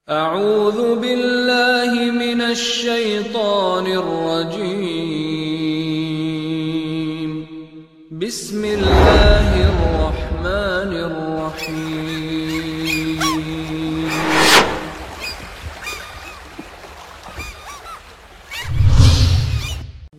اعوذ باللہ من الشیطان الرجیم بسم اللہ الرحمن الرحیم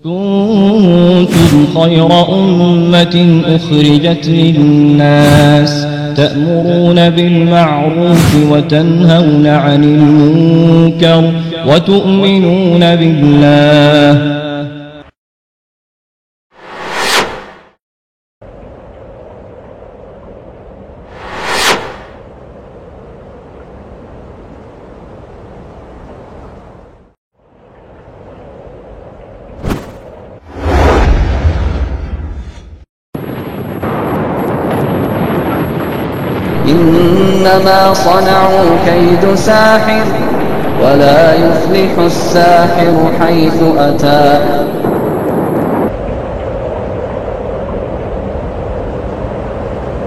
كنتم خير أمة أخرجت للناس تأمرون بالمعروف وتنهون عن المنكر وتؤمنون بالله. إنما صنعوا كيد ساحر ولا يفلح الساحر حيث أتى.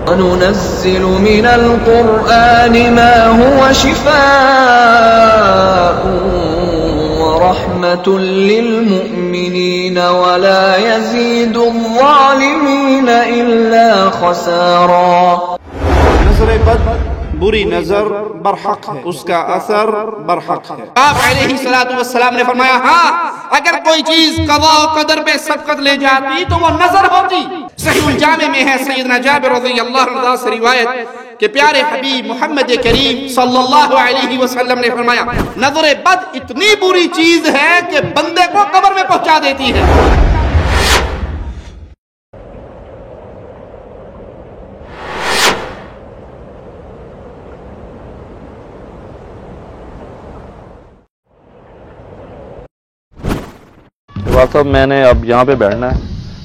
وننزل من القرآن ما هو شفاء ورحمة للمؤمنين ولا يزيد الظالمين إلا خسارا. نظر بد بری نظر برحق ہے، اس کا اثر برحق ہے. آپ علیہ السلام نے فرمایا ہاں اگر کوئی چیز قضاء و قدر پہ سبقت لے جاتی تو وہ نظر ہوتی. صحیح الجامع میں ہے سیدنا جابر رضی اللہ عنہ سے روایت کہ پیارے حبیب محمد کریم صلی اللہ علیہ وسلم نے فرمایا نظر بد اتنی بری چیز ہے کہ بندے کو قبر میں پہنچا دیتی ہے. صاحب میں نے اب یہاں پہ بیٹھنا ہے،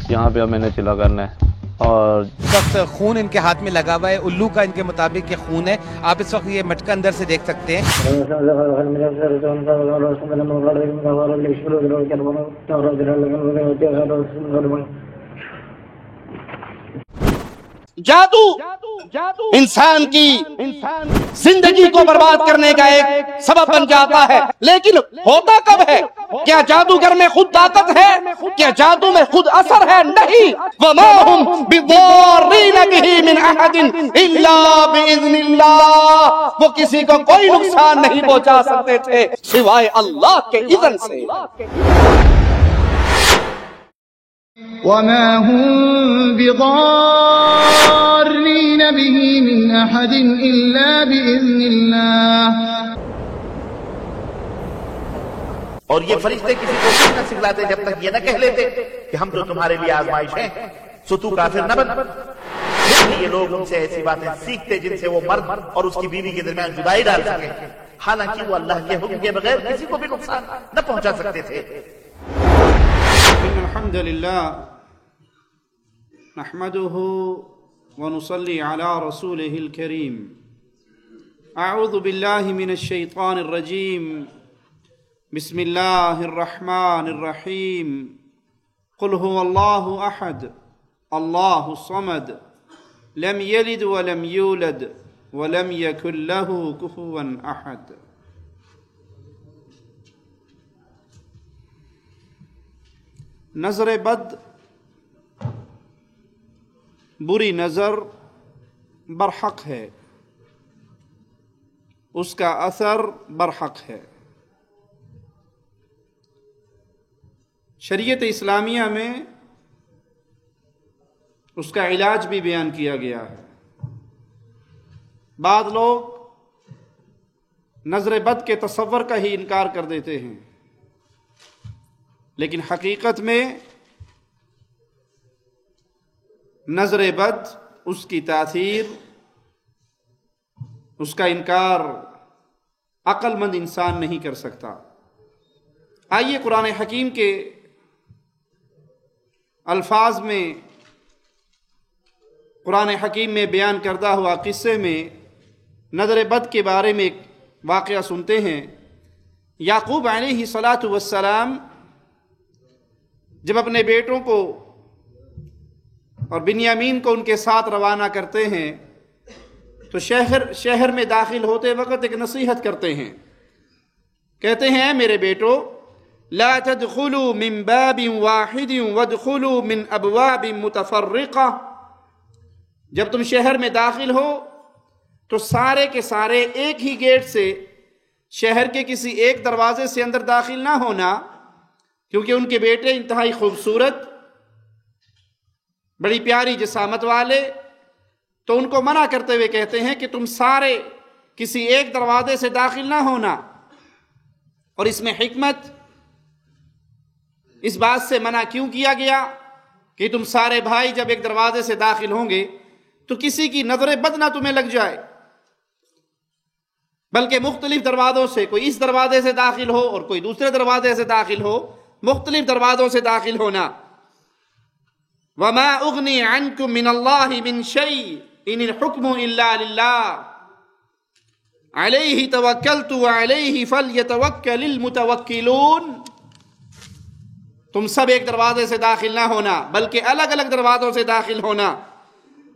یہاں پہ اب میں نے چلا کرنا ہے. اور اس وقت خون ان کے ہاتھ میں لگا ہوا ہے، الو کا ان کے مطابق یہ خون ہے. آپ اس وقت یہ مٹکا اندر سے دیکھ سکتے ہیں. جادو انسان کی زندگی کو برباد کرنے کا ایک سبب بن جاتا ہے، لیکن ہوتا کب ہے؟ کیا جادوگر میں خود طاقت ہے؟ کیا جادو میں خود اثر ہے؟ نہیں. وما هم بضارین به من احد الا باذن اللہ. وہ کسی کو کوئی نقصان نہیں پہنچا سکتے تھے سوائے اللہ کے اذن سے. وما هم بضارين به من أحد إلا بإذن الله. اور یہ فرشتے کسی کو بھی نہ سکھلاتے جب تک یہ نہ کہہ لیتے کہ ہم تو تمہارے لیے آزمائش ہیں، سو تو کافر نہ بن. یہ لوگ ان سے ایسی باتیں سیکھتے جن سے وہ مرد اور اس کی بیوی کے درمیان جدائی ڈال سکے، حالانکہ وہ اللہ کے حکم کے بغیر کسی کو بھی نقصان نہ پہنچا سکتے تھے. إن الحمد لله نحمده ونصلي على رسوله الكريم. أعوذ بالله من الشيطان الرجيم. بسم الله الرحمن الرحيم. قل هو الله أحد الله الصمد لم يلد ولم يولد ولم يكن له كفوا أحد. نظر بد بری نظر برحق ہے، اس کا اثر برحق ہے. شریعت اسلامیہ میں اس کا علاج بھی بیان کیا گیا ہے. بعض لوگ نظر بد کے تصور کا ہی انکار کر دیتے ہیں، لیکن حقیقت میں نظر بد، اس کی تاثیر، اس کا انکار عقل مند انسان نہیں کر سکتا. آئیے قرآن حکیم کے الفاظ میں، قرآن حکیم میں بیان کردہ ہوا قصے میں نظر بد کے بارے میں ایک واقعہ سنتے ہیں. یعقوب علیہ السلام جب اپنے بیٹوں کو اور بنیامین کو ان کے ساتھ روانہ کرتے ہیں تو شہر میں داخل ہوتے وقت ایک نصیحت کرتے ہیں، کہتے ہیں میرے بیٹو لا تدخلوا من باب واحد وادخلوا من ابواب متفرقہ، جب تم شہر میں داخل ہو تو سارے کے سارے ایک ہی گیٹ سے، شہر کے کسی ایک دروازے سے اندر داخل نہ ہونا، کیونکہ ان کے بیٹے انتہائی خوبصورت، بڑی پیاری جسامت والے، تو ان کو منع کرتے ہوئے کہتے ہیں کہ تم سارے کسی ایک دروازے سے داخل نہ ہونا۔ اور اس میں حکمت، اس بات سے منع کیوں کیا گیا کہ تم سارے بھائی جب ایک دروازے سے داخل ہوں گے تو کسی کی نظر بد نہ تمہیں لگ جائے، بلکہ مختلف دروازوں سے، کوئی اس دروازے سے داخل ہو اور کوئی دوسرے دروازے سے داخل ہو، مختلف دروازوں سے داخل ہونا۔ وَمَا أُغْنِي عَنْكُم مِّنَ اللَّهِ مِن شَيْءٍ إِنِ الْحُكْمُ إِلَّا لِلَّهِ عَلَيْهِ تَوَكَّلْتُ وَعَلَيْهِ فَلْيَتَوَكَّلِ الْمُتَوَكِّلُونَ۔ تم سب ایک دروازے سے داخل نہ ہونا بلکہ الگ الگ دروازوں سے داخل ہونا،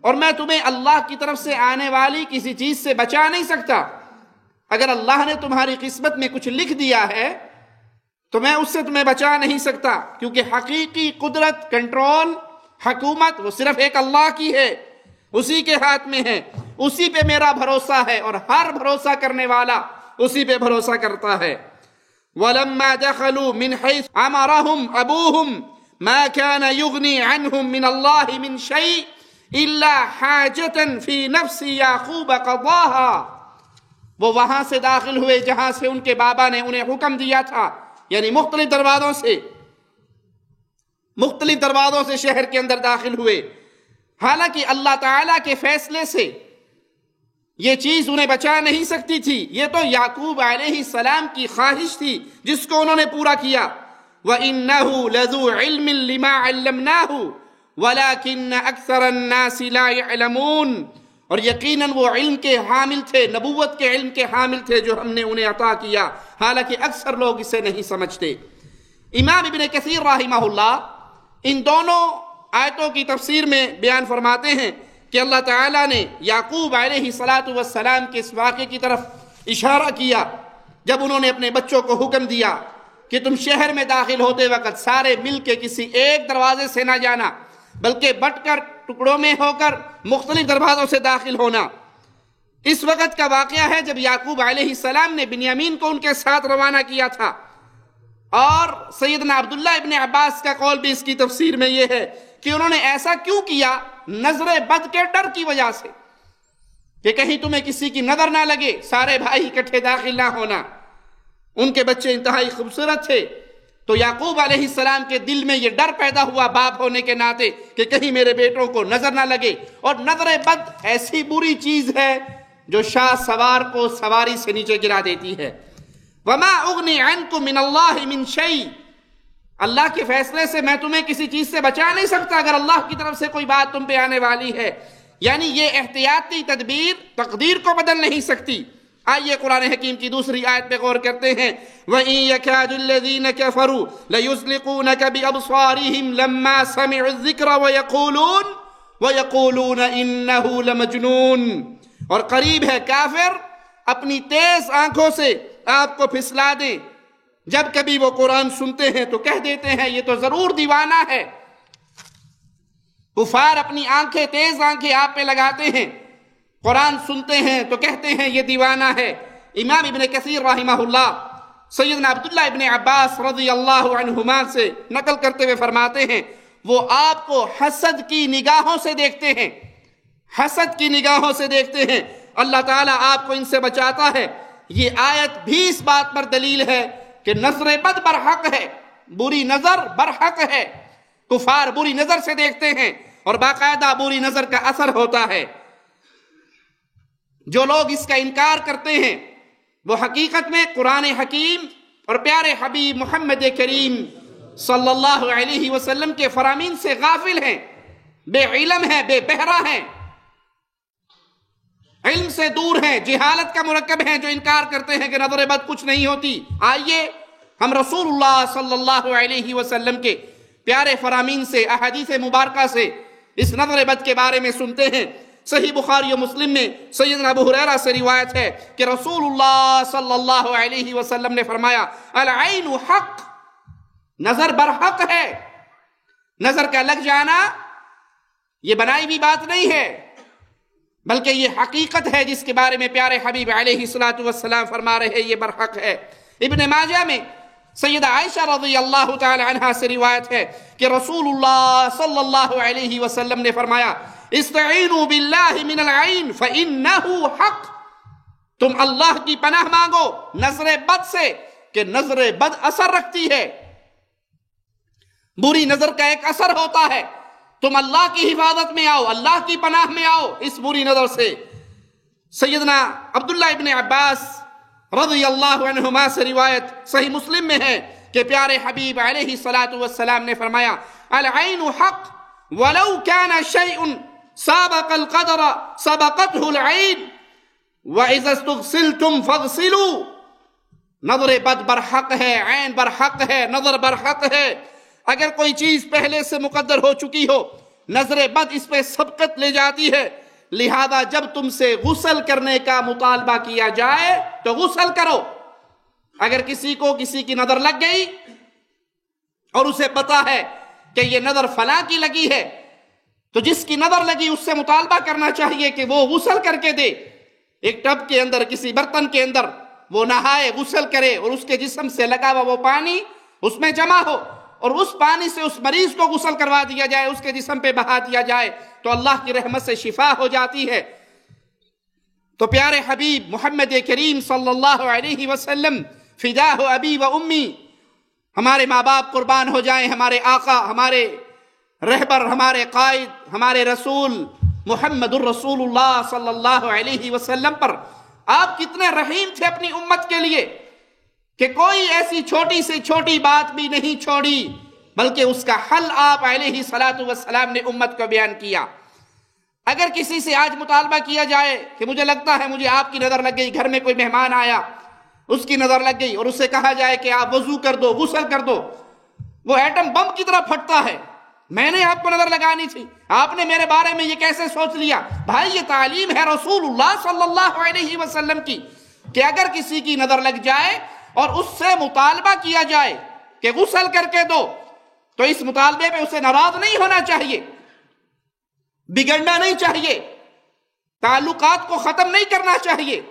اور میں تمہیں اللہ کی طرف سے آنے والی کسی چیز سے بچا نہیں سکتا۔ اگر اللہ نے تمہاری قسمت میں کچھ لکھ دیا ہے تو میں اس سے تمہیں بچا نہیں سکتا، کیونکہ حقیقی قدرت، کنٹرول، حکومت وہ صرف ایک اللہ کی ہے، اسی کے ہاتھ میں ہے، اسی پہ میرا بھروسہ ہے، اور ہر بھروسہ کرنے والا اسی پہ بھروسہ کرتا ہے۔ وَلَمَّا دَخَلُوا مِنْ حَيْثُ أَمَرَهُمْ أَبُوهُمْ مَا كَانَ يُغْنِي عَنْهُمْ مِنَ اللَّهِ مِنْ شَيْءٍ إِلَّا حَاجَةً فِي نَفْسِ يَعْقُوبَ قَضَاهَا، وہ وہاں سے داخل ہوئے جہاں سے ان کے بابا نے انہیں حکم دیا تھا، یعنی مختلف دروازوں سے شہر کے اندر داخل ہوئے، حالانکہ اللہ تعالیٰ کے فیصلے سے یہ چیز انہیں بچا نہیں سکتی تھی، یہ تو یعقوب علیہ السلام کی خواہش تھی جس کو انہوں نے پورا کیا۔ وَإِنَّهُ لَذُو عِلْمٍ لِمَا عَلَّمْنَاهُ وَلَكِنَّ أَكْثَرَ النَّاسِ لَا يَعْلَمُونَ، اور یقیناً وہ علم کے حامل تھے، نبوت کے علم کے حامل تھے جو ہم نے انہیں عطا کیا، حالانکہ اکثر لوگ اسے نہیں سمجھتے۔ امام ابن کثیر رحمہ اللہ ان دونوں آیتوں کی تفسیر میں بیان فرماتے ہیں کہ اللہ تعالیٰ نے یعقوب علیہ السلام کے اس واقعے کی طرف اشارہ کیا جب انہوں نے اپنے بچوں کو حکم دیا کہ تم شہر میں داخل ہوتے وقت سارے مل کے کسی ایک دروازے سے نہ جانا بلکہ بٹ کر ٹکڑوں میں ہو کر مختلف دروازوں سے داخل ہونا۔ اس وقت کا واقعہ ہے جب یعقوب علیہ السلام نے بنیامین کو ان کے ساتھ روانہ کیا تھا، اور سیدنا عبداللہ ابن عباس کا قول بھی اس کی تفسیر میں یہ ہے کہ انہوں نے ایسا کیوں کیا؟ نظر بد کے ڈر کی وجہ سے، کہ کہیں تمہیں کسی کی نظر نہ لگے، سارے بھائی اکٹھے داخل نہ ہونا۔ ان کے بچے انتہائی خوبصورت تھے، تو یعقوب علیہ السلام کے دل میں یہ ڈر پیدا ہوا باپ ہونے کے ناطے کہ کہیں میرے بیٹوں کو نظر نہ لگے، اور نظر بد ایسی بری چیز ہے جو شاہ سوار کو سواری سے نیچے گرا دیتی ہے۔ وَمَا أُغْنِي عَنْكُم مِّنَ اللَّهِ مِن شَيْءٍ، اللہ کے فیصلے سے میں تمہیں کسی چیز سے بچا نہیں سکتا اگر اللہ کی طرف سے کوئی بات تم پہ آنے والی ہے، یعنی یہ احتیاطی تدبیر تقدیر کو بدل نہیں سکتی۔ آئیے قرآن حکیم کی دوسری آیت پہ غور کرتے ہیں۔ وَإِن يَكَادُ الَّذِينَ كَفَرُوا لَيُزْلِقُونَكَ بِأَبْصَارِهِمْ لَمَّا سَمِعُوا الذِّكْرَ وَيَقُولُونَ إِنَّهُ لَمَجْنُونَ، اور قریب ہے کافر اپنی تیز آنکھوں سے آپ کو پھسلا دیں، جب کبھی وہ قرآن سنتے ہیں تو کہہ دیتے ہیں یہ تو ضرور دیوانہ ہے۔ کفار اپنی آنکھیں، تیز آنکھیں آپ پہ لگاتے ہیں، قرآن سنتے ہیں تو کہتے ہیں یہ دیوانہ ہے۔ امام ابن کثیر رحمہ اللہ سیدنا عبداللہ ابن عباس رضی اللہ عنہما سے نقل کرتے ہوئے فرماتے ہیں وہ آپ کو حسد کی نگاہوں سے دیکھتے ہیں، حسد کی نگاہوں سے دیکھتے ہیں۔ اللہ تعالیٰ آپ کو ان سے بچاتا ہے۔ یہ آیت بھی اس بات پر دلیل ہے کہ نظر بد برحق ہے، بری نظر برحق ہے، کفار بری نظر سے دیکھتے ہیں اور باقاعدہ بری نظر کا اثر ہوتا ہے۔ جو لوگ اس کا انکار کرتے ہیں وہ حقیقت میں قرآن حکیم اور پیارے حبیب محمد کریم صلی اللہ علیہ وسلم کے فرامین سے غافل ہیں، بے علم ہیں، بے بہرہ ہیں، علم سے دور ہیں، جہالت کا مرکب ہیں جو انکار کرتے ہیں کہ نظر بد کچھ نہیں ہوتی۔ آئیے ہم رسول اللہ صلی اللہ علیہ وسلم کے پیارے فرامین سے، احادیث مبارکہ سے اس نظر بد کے بارے میں سنتے ہیں۔ صحیح بخاری و مسلم میں سیدنا ابو ہریرہ سے روایت ہے کہ رسول اللہ صلی اللہ علیہ وسلم نے فرمایا العین حق، نظر برحق ہے۔ نظر کا لگ جانا یہ بنائی ہوئی بات نہیں ہے، بلکہ یہ حقیقت ہے جس کے بارے میں پیارے حبیب علیہ الصلوۃ والسلام فرما رہے ہیں یہ برحق ہے۔ ابن ماجہ میں سیدہ عائشہ رضی اللہ تعالی عنہا سے روایت ہے کہ رسول اللہ صلی اللہ علیہ وسلم نے فرمایا استعینوا باللہ من العین فإنہ حق، تم اللہ کی پناہ مانگو نظر بد سے کہ نظر بد اثر رکھتی ہے، بری نظر کا ایک اثر ہوتا ہے۔ تم اللہ کی حفاظت میں آؤ، اللہ کی پناہ میں آؤ اس بری نظر سے۔ سیدنا عبداللہ ابن عباس رضی اللہ عنہما سے روایت صحیح مسلم میں ہے کہ پیارے حبیب علیہ الصلوۃ والسلام نے فرمایا العین حق ولو کان شیء سابق القدر سبقته العین وَإِذَا اسْتُغْسِلْتُمْ فَاغْسِلُوا، نظر بد برحق ہے، عین برحق ہے، نظر برحق ہے۔ اگر کوئی چیز پہلے سے مقدر ہو چکی ہو، نظر بد اس پہ سبقت لے جاتی ہے، لہذا جب تم سے غسل کرنے کا مطالبہ کیا جائے تو غسل کرو۔ اگر کسی کو کسی کی نظر لگ گئی اور اسے پتا ہے کہ یہ نظر فلاں کی لگی ہے، تو جس کی نظر لگی اس سے مطالبہ کرنا چاہیے کہ وہ غسل کر کے دے، ایک ٹب کے اندر کسی برتن کے اندر وہ نہائے، غسل کرے اور اس کے جسم سے لگا ہوا وہ پانی اس میں جمع ہو اور اس پانی سے اس مریض کو غسل کروا دیا جائے، اس کے جسم پہ بہا دیا جائے تو اللہ کی رحمت سے شفا ہو جاتی ہے۔ تو پیارے حبیب محمد کریم صلی اللہ علیہ وسلم فداہ ابی و امی، ہمارے ماں باپ قربان ہو جائیں ہمارے آقا، ہمارے رہبر، ہمارے قائد، ہمارے رسول محمد الرسول اللہ صلی اللہ علیہ وسلم پر۔ آپ کتنے رحیم تھے اپنی امت کے لیے کہ کوئی ایسی چھوٹی سے چھوٹی بات بھی نہیں چھوڑی، بلکہ اس کا حل آپ علیہ الصلوۃ والسلام نے امت کو بیان کیا۔ اگر کسی سے آج مطالبہ کیا جائے کہ مجھے لگتا ہے مجھے آپ کی نظر لگ گئی، گھر میں کوئی مہمان آیا اس کی نظر لگ گئی، اور اسے کہا جائے کہ آپ وضو کر دو، غسل کر دو، وہ ایٹم بم کی طرح پھٹتا ہے، میں نے آپ کو نظر لگانی تھی، آپ نے میرے بارے میں یہ کیسے سوچ لیا؟ بھائی یہ تعلیم ہے رسول اللہ صلی اللہ علیہ وسلم کی کہ اگر کسی کی نظر لگ جائے اور اس سے مطالبہ کیا جائے کہ غسل کر کے دو، تو اس مطالبے پہ اسے ناراض نہیں ہونا چاہیے، بگڑنا نہیں چاہیے، تعلقات کو ختم نہیں کرنا چاہیے،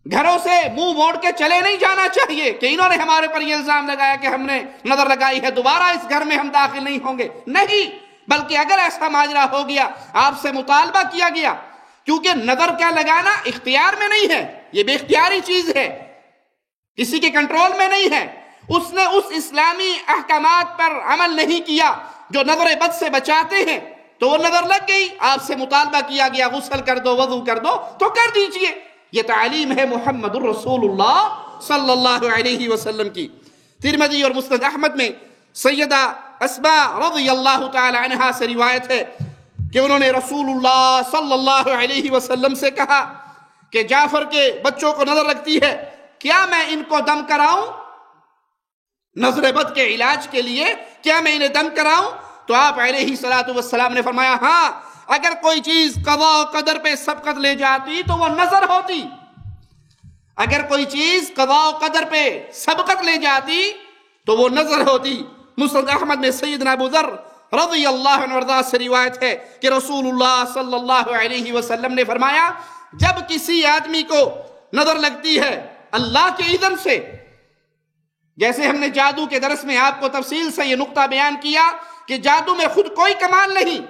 گھروں سے منہ موڑ کے چلے نہیں جانا چاہیے کہ انہوں نے ہمارے پر یہ الزام لگایا کہ ہم نے نظر لگائی ہے، دوبارہ اس گھر میں ہم داخل نہیں ہوں گے، نہیں، بلکہ اگر ایسا ماجرا ہو گیا، آپ سے مطالبہ کیا گیا، کیونکہ نظر کا لگانا اختیار میں نہیں ہے، یہ بے اختیاری چیز ہے، کسی کے کنٹرول میں نہیں ہے، اس نے اس اسلامی احکامات پر عمل نہیں کیا جو نظر بد سے بچاتے ہیں، تو وہ نظر لگ گئی، آپ سے مطالبہ کیا گیا غسل کر دو، وضو کر دو، تو کر دیجئے۔ یہ تعلیم ہے محمد الرسول اللہ صلی اللہ علیہ وسلم کی۔ ترمذی اور مسند احمد میں سیدہ اسماء رضی اللہ تعالی عنہا سے روایت ہے کہ انہوں نے رسول اللہ صلی اللہ علیہ وسلم سے کہا کہ جعفر کے بچوں کو نظر لگتی ہے، کیا میں ان کو دم کراؤں؟ نظر بد کے علاج کے لیے کیا میں انہیں دم کراؤں؟ تو آپ علیہ الصلوۃ والسلام نے فرمایا ہاں، اگر کوئی چیز قضاء و قدر پہ سبقت لے جاتی تو وہ نظر ہوتی، اگر کوئی چیز قضاء و قدر پہ سبقت لے جاتی تو وہ نظر ہوتی۔ مسند احمد میں سیدنا ابو ذر رضی اللہ عنہ وارضاہ سے روایت ہے کہ رسول اللہ صلی اللہ علیہ وسلم نے فرمایا جب کسی آدمی کو نظر لگتی ہے اللہ کے اذن سے، جیسے ہم نے جادو کے درس میں آپ کو تفصیل سے یہ نقطہ بیان کیا کہ جادو میں خود کوئی کمال نہیں،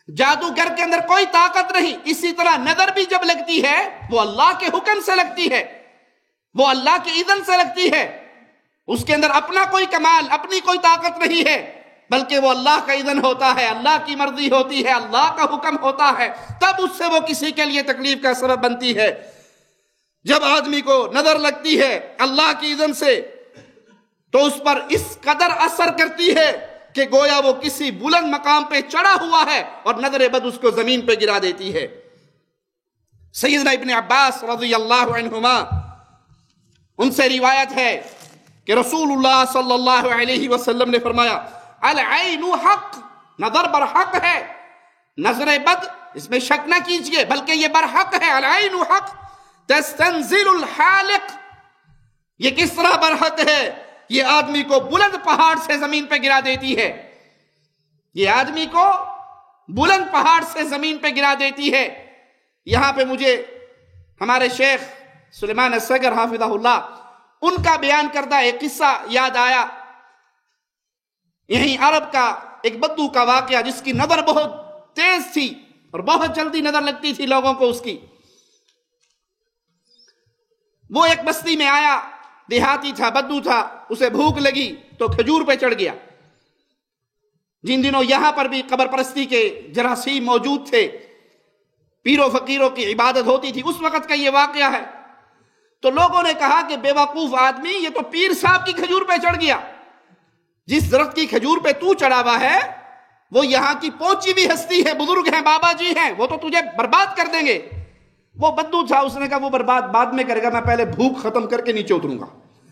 جادوگر کے اندر کوئی طاقت نہیں، اسی طرح نظر بھی جب لگتی ہے وہ اللہ کے حکم سے لگتی ہے، وہ اللہ کے اذن سے لگتی ہے، اس کے اندر اپنا کوئی کمال، اپنی کوئی طاقت نہیں ہے، بلکہ وہ اللہ کا اذن ہوتا ہے، اللہ کی مرضی ہوتی ہے، اللہ کا حکم ہوتا ہے، تب اس سے وہ کسی کے لیے تکلیف کا سبب بنتی ہے۔ جب آدمی کو نظر لگتی ہے اللہ کی اذن سے تو اس پر اس قدر اثر کرتی ہے کہ گویا وہ کسی بلند مقام پہ چڑھا ہوا ہے اور نظر بد اس کو زمین پہ گرا دیتی ہے۔ سیدنا ابن عباس رضی اللہ عنہما ان سے روایت ہے کہ رسول اللہ صلی اللہ علیہ وسلم نے فرمایا العین حق، نظر برحق ہے، نظر بد اس میں شک نہ کیجئے، بلکہ یہ برحق ہے، العین حق تستنزل الحالق۔ یہ کس طرح برحق ہے؟ یہ آدمی کو بلند پہاڑ سے زمین پہ گرا دیتی ہے، یہ آدمی کو بلند پہاڑ سے زمین پہ گرا دیتی ہے۔ یہاں پہ مجھے ہمارے شیخ سلیمان الصغر حافظہ اللہ ان کا بیان کردہ ایک قصہ یاد آیا۔ یہیں عرب کا ایک بدو کا واقعہ، جس کی نظر بہت تیز تھی اور بہت جلدی نظر لگتی تھی لوگوں کو اس کی۔ وہ ایک بستی میں آیا، دیہاتی تھا، بدو تھا، اسے بھوک لگی تو کھجور پہ چڑھ گیا۔ جن دنوں یہاں پر بھی قبر پرستی کے جراثیم موجود تھے، پیروں فقیروں کی عبادت ہوتی تھی، اس وقت کا یہ واقعہ ہے۔ تو لوگوں نے کہا کہ بے وقوف آدمی، یہ تو پیر صاحب کی کھجور پہ چڑھ گیا، جس درخت کی کھجور پہ تو چڑھا ہوا ہے وہ یہاں کی پہنچی بھی ہستی ہے، بزرگ ہیں، بابا جی ہیں، وہ تو تجھے برباد کر دیں گے۔ وہ بدو تھا، اس نے کہا وہ برباد بعد میں کرے گا، میں پہلے بھوک ختم کر کے نیچے اتروں گا،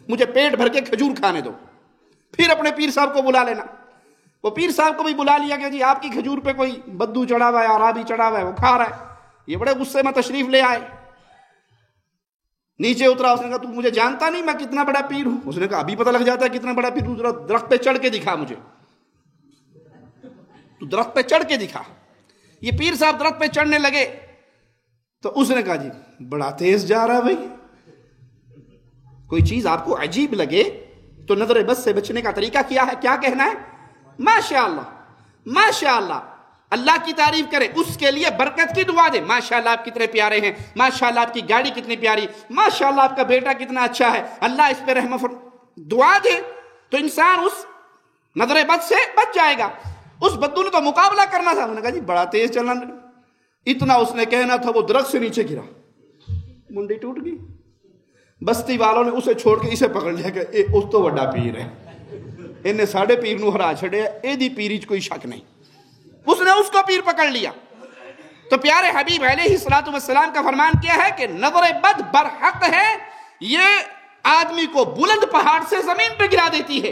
مجھے پیٹ بھر کے کھجور کھانے دو، پھر اپنے پیر صاحب کو بلا لینا۔ وہ پیر صاحب کو بھی بلا لیا کہ جی آپ کی کھجور پہ کوئی بدو چڑھا ہوا ہے، عرابی چڑھا ہوا ہے، وہ کھا رہا ہے۔ یہ بڑے غصے میں تشریف لے آئے، نیچے اترا، اس نے کہا تو مجھے جانتا نہیں میں کتنا بڑا پیر ہوں؟ اس نے کہا ابھی پتہ لگ جاتا ہے کتنا بڑا پیر ہوں، ذرا درخت پہ چڑھ کے دکھا مجھے۔ تو درخت پہ چڑھ کے دکھا۔ یہ پیر صاحب درخت پہ چڑھنے لگے تو اس نے کہا جی بڑا تیز جا رہا ہے بھائی، کوئی چیز آپ کو عجیب لگے تو نظر بد سے بچنے کا طریقہ کیا ہے؟ کیا کہنا ہے؟ ماشاءاللہ، ماشاءاللہ، اللہ کی تعریف کرے، اس کے لیے برکت کی دعا دے، ماشاءاللہ آپ کتنے پیارے ہیں، ماشاءاللہ آپ کی گاڑی کتنی پیاری، ماشاءاللہ آپ کا بیٹا کتنا اچھا ہے، اللہ اس پہ رحم دعا دے تو انسان اس نظر بد سے بچ جائے گا۔ اس بدو نے تو مقابلہ کرنا تھا، انہوں نے کہا جی بڑا تیز چلنا، اتنا اس نے کہنا تھا وہ درخت سے نیچے گرا، منڈی ٹوٹ گئی۔ بستی والوں نے اسے چھوڑ کے اسے پکڑ لیا کہ اس تو بڑا پیر ہے، انہیں ساڑھے پیر نو ہرا چھڑے، اے دی پیری چ کوئی شک نہیں۔ اس نے اس کو پیر پکڑ لیا۔ تو پیارے حبیب علیہ السلام کا فرمان کیا ہے کہ نظر بد برحق ہے، یہ آدمی کو بلند پہاڑ سے زمین پہ گرا دیتی ہے،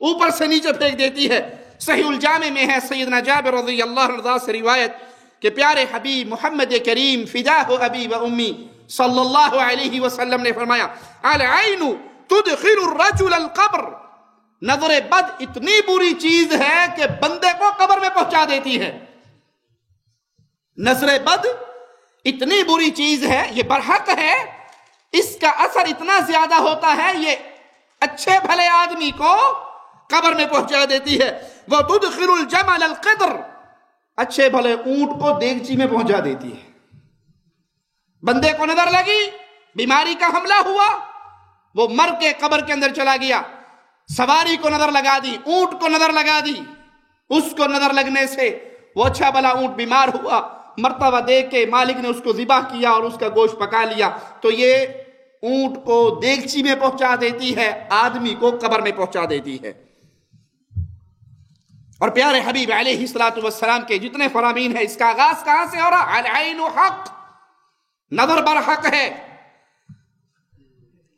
اوپر سے نیچے پھینک دیتی ہے۔ صحیح الجامع میں ہے سیدنا جابر رضی اللہ عنہ سے روایت کہ پیارے حبیب محمد کریم فداہ ابی و امی صلی اللہ علیہ وسلم نے فرمایا العین تدخل الرجل القبر، نظر بد اتنی بری چیز ہے کہ بندے کو قبر میں پہنچا دیتی ہے۔ نظر بد اتنی بری چیز ہے، یہ برحق ہے، اس کا اثر اتنا زیادہ ہوتا ہے، یہ اچھے بھلے آدمی کو قبر میں پہنچا دیتی ہے۔ وَتُدْخِلُ الْجَمَلَ الْقِدْرِ، اچھے بھلے اونٹ کو دیگچی میں پہنچا دیتی ہے۔ بندے کو نظر لگی، بیماری کا حملہ ہوا، وہ مر کے قبر کے اندر چلا گیا۔ سواری کو نظر لگا دی، اونٹ کو نظر لگا دی، اس کو نظر لگنے سے وہ اچھا بھلا اونٹ بیمار ہوا، مرتبہ دیکھ کے مالک نے اس کو ذبح کیا اور اس کا گوشت پکا لیا، تو یہ اونٹ کو دیگچی میں پہنچا دیتی ہے، آدمی کو قبر میں پہنچا دیتی ہے۔ اور پیارے حبیب علیہ السلام کے جتنے فرامین ہیں، اس کا آغاز کہاں سے ہو رہا؟ العین حق، نظر برحق ہے۔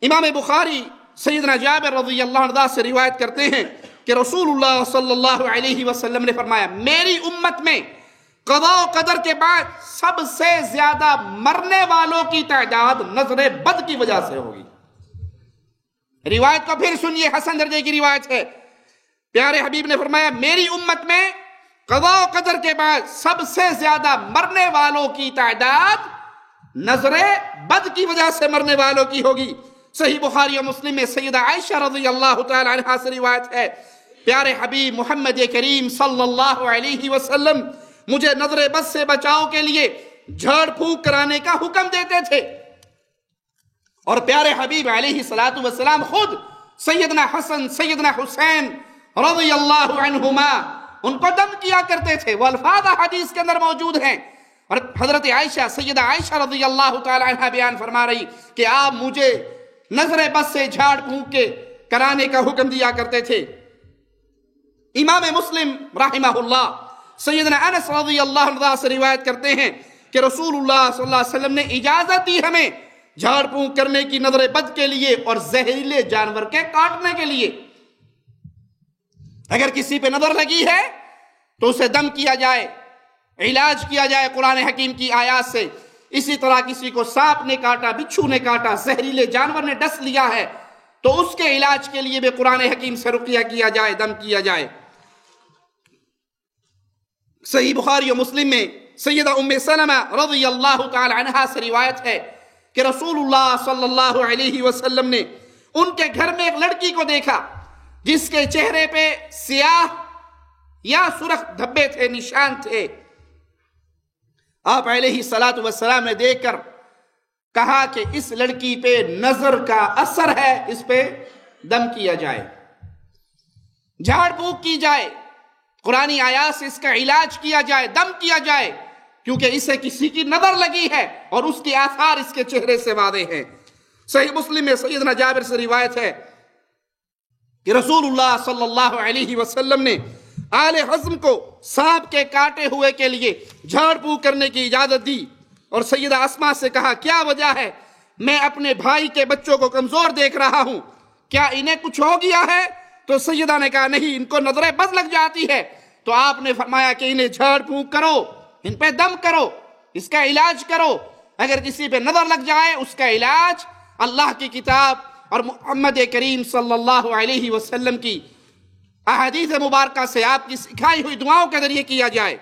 امام بخاری سیدنا جابر رضی اللہ عنہ سے روایت کرتے ہیں کہ رسول اللہ صلی اللہ علیہ وسلم نے فرمایا میری امت میں قضاء و قدر کے بعد سب سے زیادہ مرنے والوں کی تعداد نظر بد کی وجہ سے ہوگی۔ روایت کو پھر سنیے، حسن درجے کی روایت ہے۔ پیارے حبیب نے فرمایا میری امت میں قضاء و قدر کے بعد سب سے زیادہ مرنے والوں کی تعداد نظر بد کی وجہ سے مرنے والوں کی ہوگی۔ صحیح بخاری و مسلم میں سیدہ عائشہ رضی اللہ تعالی عنہا سے روایت ہے، پیارے حبیب محمد کریم صلی اللہ علیہ وسلم مجھے نظر بد سے بچاؤ کے لیے جھاڑ پھونک کرانے کا حکم دیتے تھے، اور پیارے حبیب علیہ السلام خود سیدنا حسن سیدنا حسین رضی اللہ عنہما ان کو دم کیا کرتے تھے۔ وہ الفاظ حدیث کے اندر موجود ہیں، اور حضرت عائشہ سیدہ عائشہ رضی اللہ تعالی عنہ بیان فرما رہی کہ آپ مجھے نظر بد سے جھاڑ پھونک کے کرانے کا حکم دیا کرتے تھے۔ امام مسلم رحمہ اللہ سیدنا انس رضی اللہ عنہ سے روایت کرتے ہیں کہ رسول اللہ صلی اللہ علیہ وسلم نے اجازت دی ہمیں جھاڑ پھونک کرنے کی نظر بد کے لیے اور زہریلے جانور کے کاٹنے کے لیے۔ اگر کسی پہ نظر لگی ہے تو اسے دم کیا جائے، علاج کیا جائے قرآن حکیم کی آیات سے. اسی طرح کسی کو سانپ نے کاٹا، بچھو نے کاٹا، زہریلے جانور نے ڈس لیا ہے تو اس کے علاج کے لیے بھی قرآن حکیم سے رقیہ کیا جائے، دم کیا جائے. صحیح بخاری و مسلم میں سیدہ ام سلمہ رضی اللہ تعالی عنہا سے روایت ہے کہ رسول اللہ صلی اللہ علیہ وسلم نے ان کے گھر میں ایک لڑکی کو دیکھا جس کے چہرے پہ سیاہ یا سرخ دھبے تھے، نشان تھے. آپ علیہ الصلوۃ والسلام نے دیکھ کر کہا کہ اس لڑکی پہ نظر کا اثر ہے، اس پہ دم کیا جائے، جھاڑ پھونک کی جائے، قرآنی آیات سے اس کا علاج کیا جائے، دم کیا جائے، کیونکہ اسے کسی کی نظر لگی ہے اور اس کے آثار اس کے چہرے سے واضح ہیں. صحیح مسلم میں سیدنا جابر سے روایت ہے کہ رسول اللہ صلی اللہ علیہ وسلم نے آل حزم کو سانپ کے کاٹے ہوئے کے لیے جھاڑ پھونک کرنے کی اجازت دی اور سیدہ اسماء سے کہا کیا وجہ ہے؟ میں اپنے بھائی کے بچوں کو کمزور دیکھ رہا ہوں، کیا انہیں کچھ ہو گیا ہے؟ تو سیدہ نے کہا نہیں، ان کو نظر بد لگ جاتی ہے. تو آپ نے فرمایا کہ انہیں جھاڑ پھونک کرو، ان پہ دم کرو، اس کا علاج کرو. اگر کسی پہ نظر لگ جائے اس کا علاج اللہ کی کتاب اور محمد کریم صلی اللہ علیہ وسلم کی احادیث مبارکہ سے آپ کی سکھائی ہوئی دعاؤں کے ذریعے کیا جائے.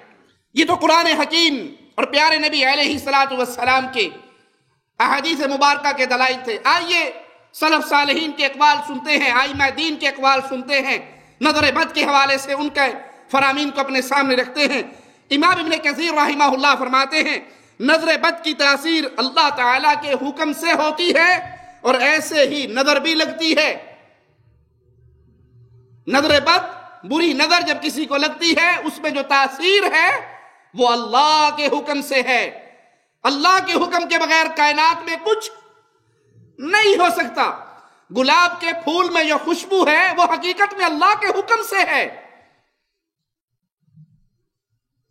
یہ تو قرآن حکیم اور پیارے نبی علیہ الصلوۃ والسلام کے احادیث مبارکہ کے دلائل تھے. آئیے سلف صالحین کے اقوال سنتے ہیں، ائمہ دین کے اقوال سنتے ہیں، نظر بد کے حوالے سے ان کے فرامین کو اپنے سامنے رکھتے ہیں. امام ابن کثیر رحمہ اللہ فرماتے ہیں نظر بد کی تاثیر اللہ تعالیٰ کے حکم سے ہوتی ہے اور ایسے ہی نظر بھی لگتی ہے. نظر بد، بری نظر جب کسی کو لگتی ہے اس میں جو تاثیر ہے وہ اللہ کے حکم سے ہے. اللہ کے حکم کے بغیر کائنات میں کچھ نہیں ہو سکتا. گلاب کے پھول میں جو خوشبو ہے وہ حقیقت میں اللہ کے حکم سے ہے.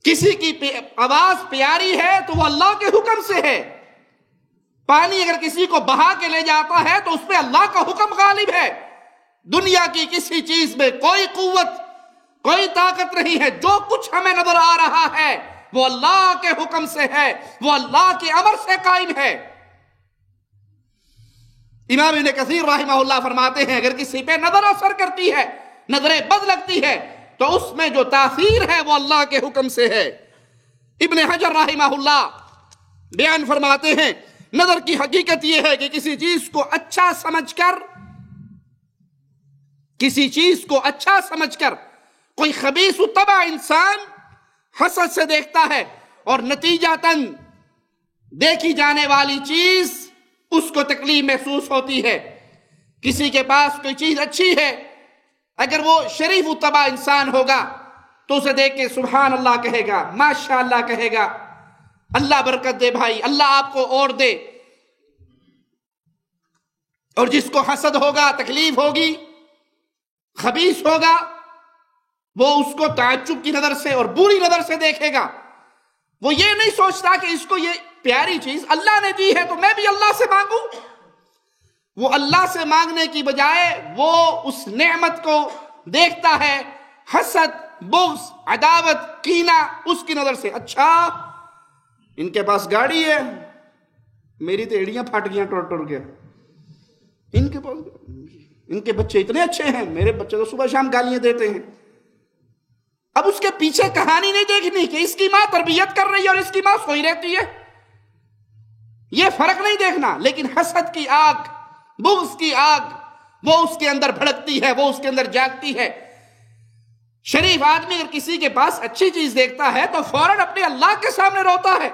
کسی کی آواز پیاری ہے تو وہ اللہ کے حکم سے ہے. پانی اگر کسی کو بہا کے لے جاتا ہے تو اس پہ اللہ کا حکم غالب ہے. دنیا کی کسی چیز میں کوئی قوت، کوئی طاقت نہیں ہے. جو کچھ ہمیں نظر آ رہا ہے وہ اللہ کے حکم سے ہے، وہ اللہ کے امر سے قائم ہے. امام ابن کثیر رحمہ اللہ فرماتے ہیں اگر کسی پہ نظر اثر کرتی ہے، نظر بد لگتی ہے تو اس میں جو تاثیر ہے وہ اللہ کے حکم سے ہے. ابن حجر رحمہ اللہ بیان فرماتے ہیں نظر کی حقیقت یہ ہے کہ کسی چیز کو اچھا سمجھ کر کوئی خبیث طبع انسان حسد سے دیکھتا ہے اور نتیجتاً دیکھی جانے والی چیز اس کو تکلیف محسوس ہوتی ہے. کسی کے پاس کوئی چیز اچھی ہے، اگر وہ شریف طبع انسان ہوگا تو اسے دیکھ کے سبحان اللہ کہے گا، ماشاء اللہ کہے گا، اللہ برکت دے بھائی، اللہ آپ کو اور دے. اور جس کو حسد ہوگا، تکلیف ہوگی، خبیث ہوگا، وہ اس کو تعجب کی نظر سے اور بری نظر سے دیکھے گا. وہ یہ نہیں سوچتا کہ اس کو یہ پیاری چیز اللہ نے دی ہے تو میں بھی اللہ سے مانگوں. وہ اللہ سے مانگنے کی بجائے وہ اس نعمت کو دیکھتا ہے حسد، بغض، عداوت، کینہ اس کی نظر سے. اچھا ان کے پاس گاڑی ہے، میری تو ایڑیاں پھٹ گیا ٹوٹ کے. ان کے پاس، ان کے بچے اتنے اچھے ہیں، میرے بچے تو صبح شام گالیاں دیتے ہیں. اب اس کے پیچھے کہانی نہیں دیکھنی کہ اس کی ماں تربیت کر رہی ہے اور اس کی ماں سوئی رہتی ہے، یہ فرق نہیں دیکھنا. لیکن حسد کی آگ، بغض کی آگ وہ اس کے اندر بھڑکتی ہے، وہ اس کے اندر جاگتی ہے. شریف آدمی اگر کسی کے پاس اچھی چیز دیکھتا ہے تو فوراً اپنے اللہ کے سامنے روتا ہے،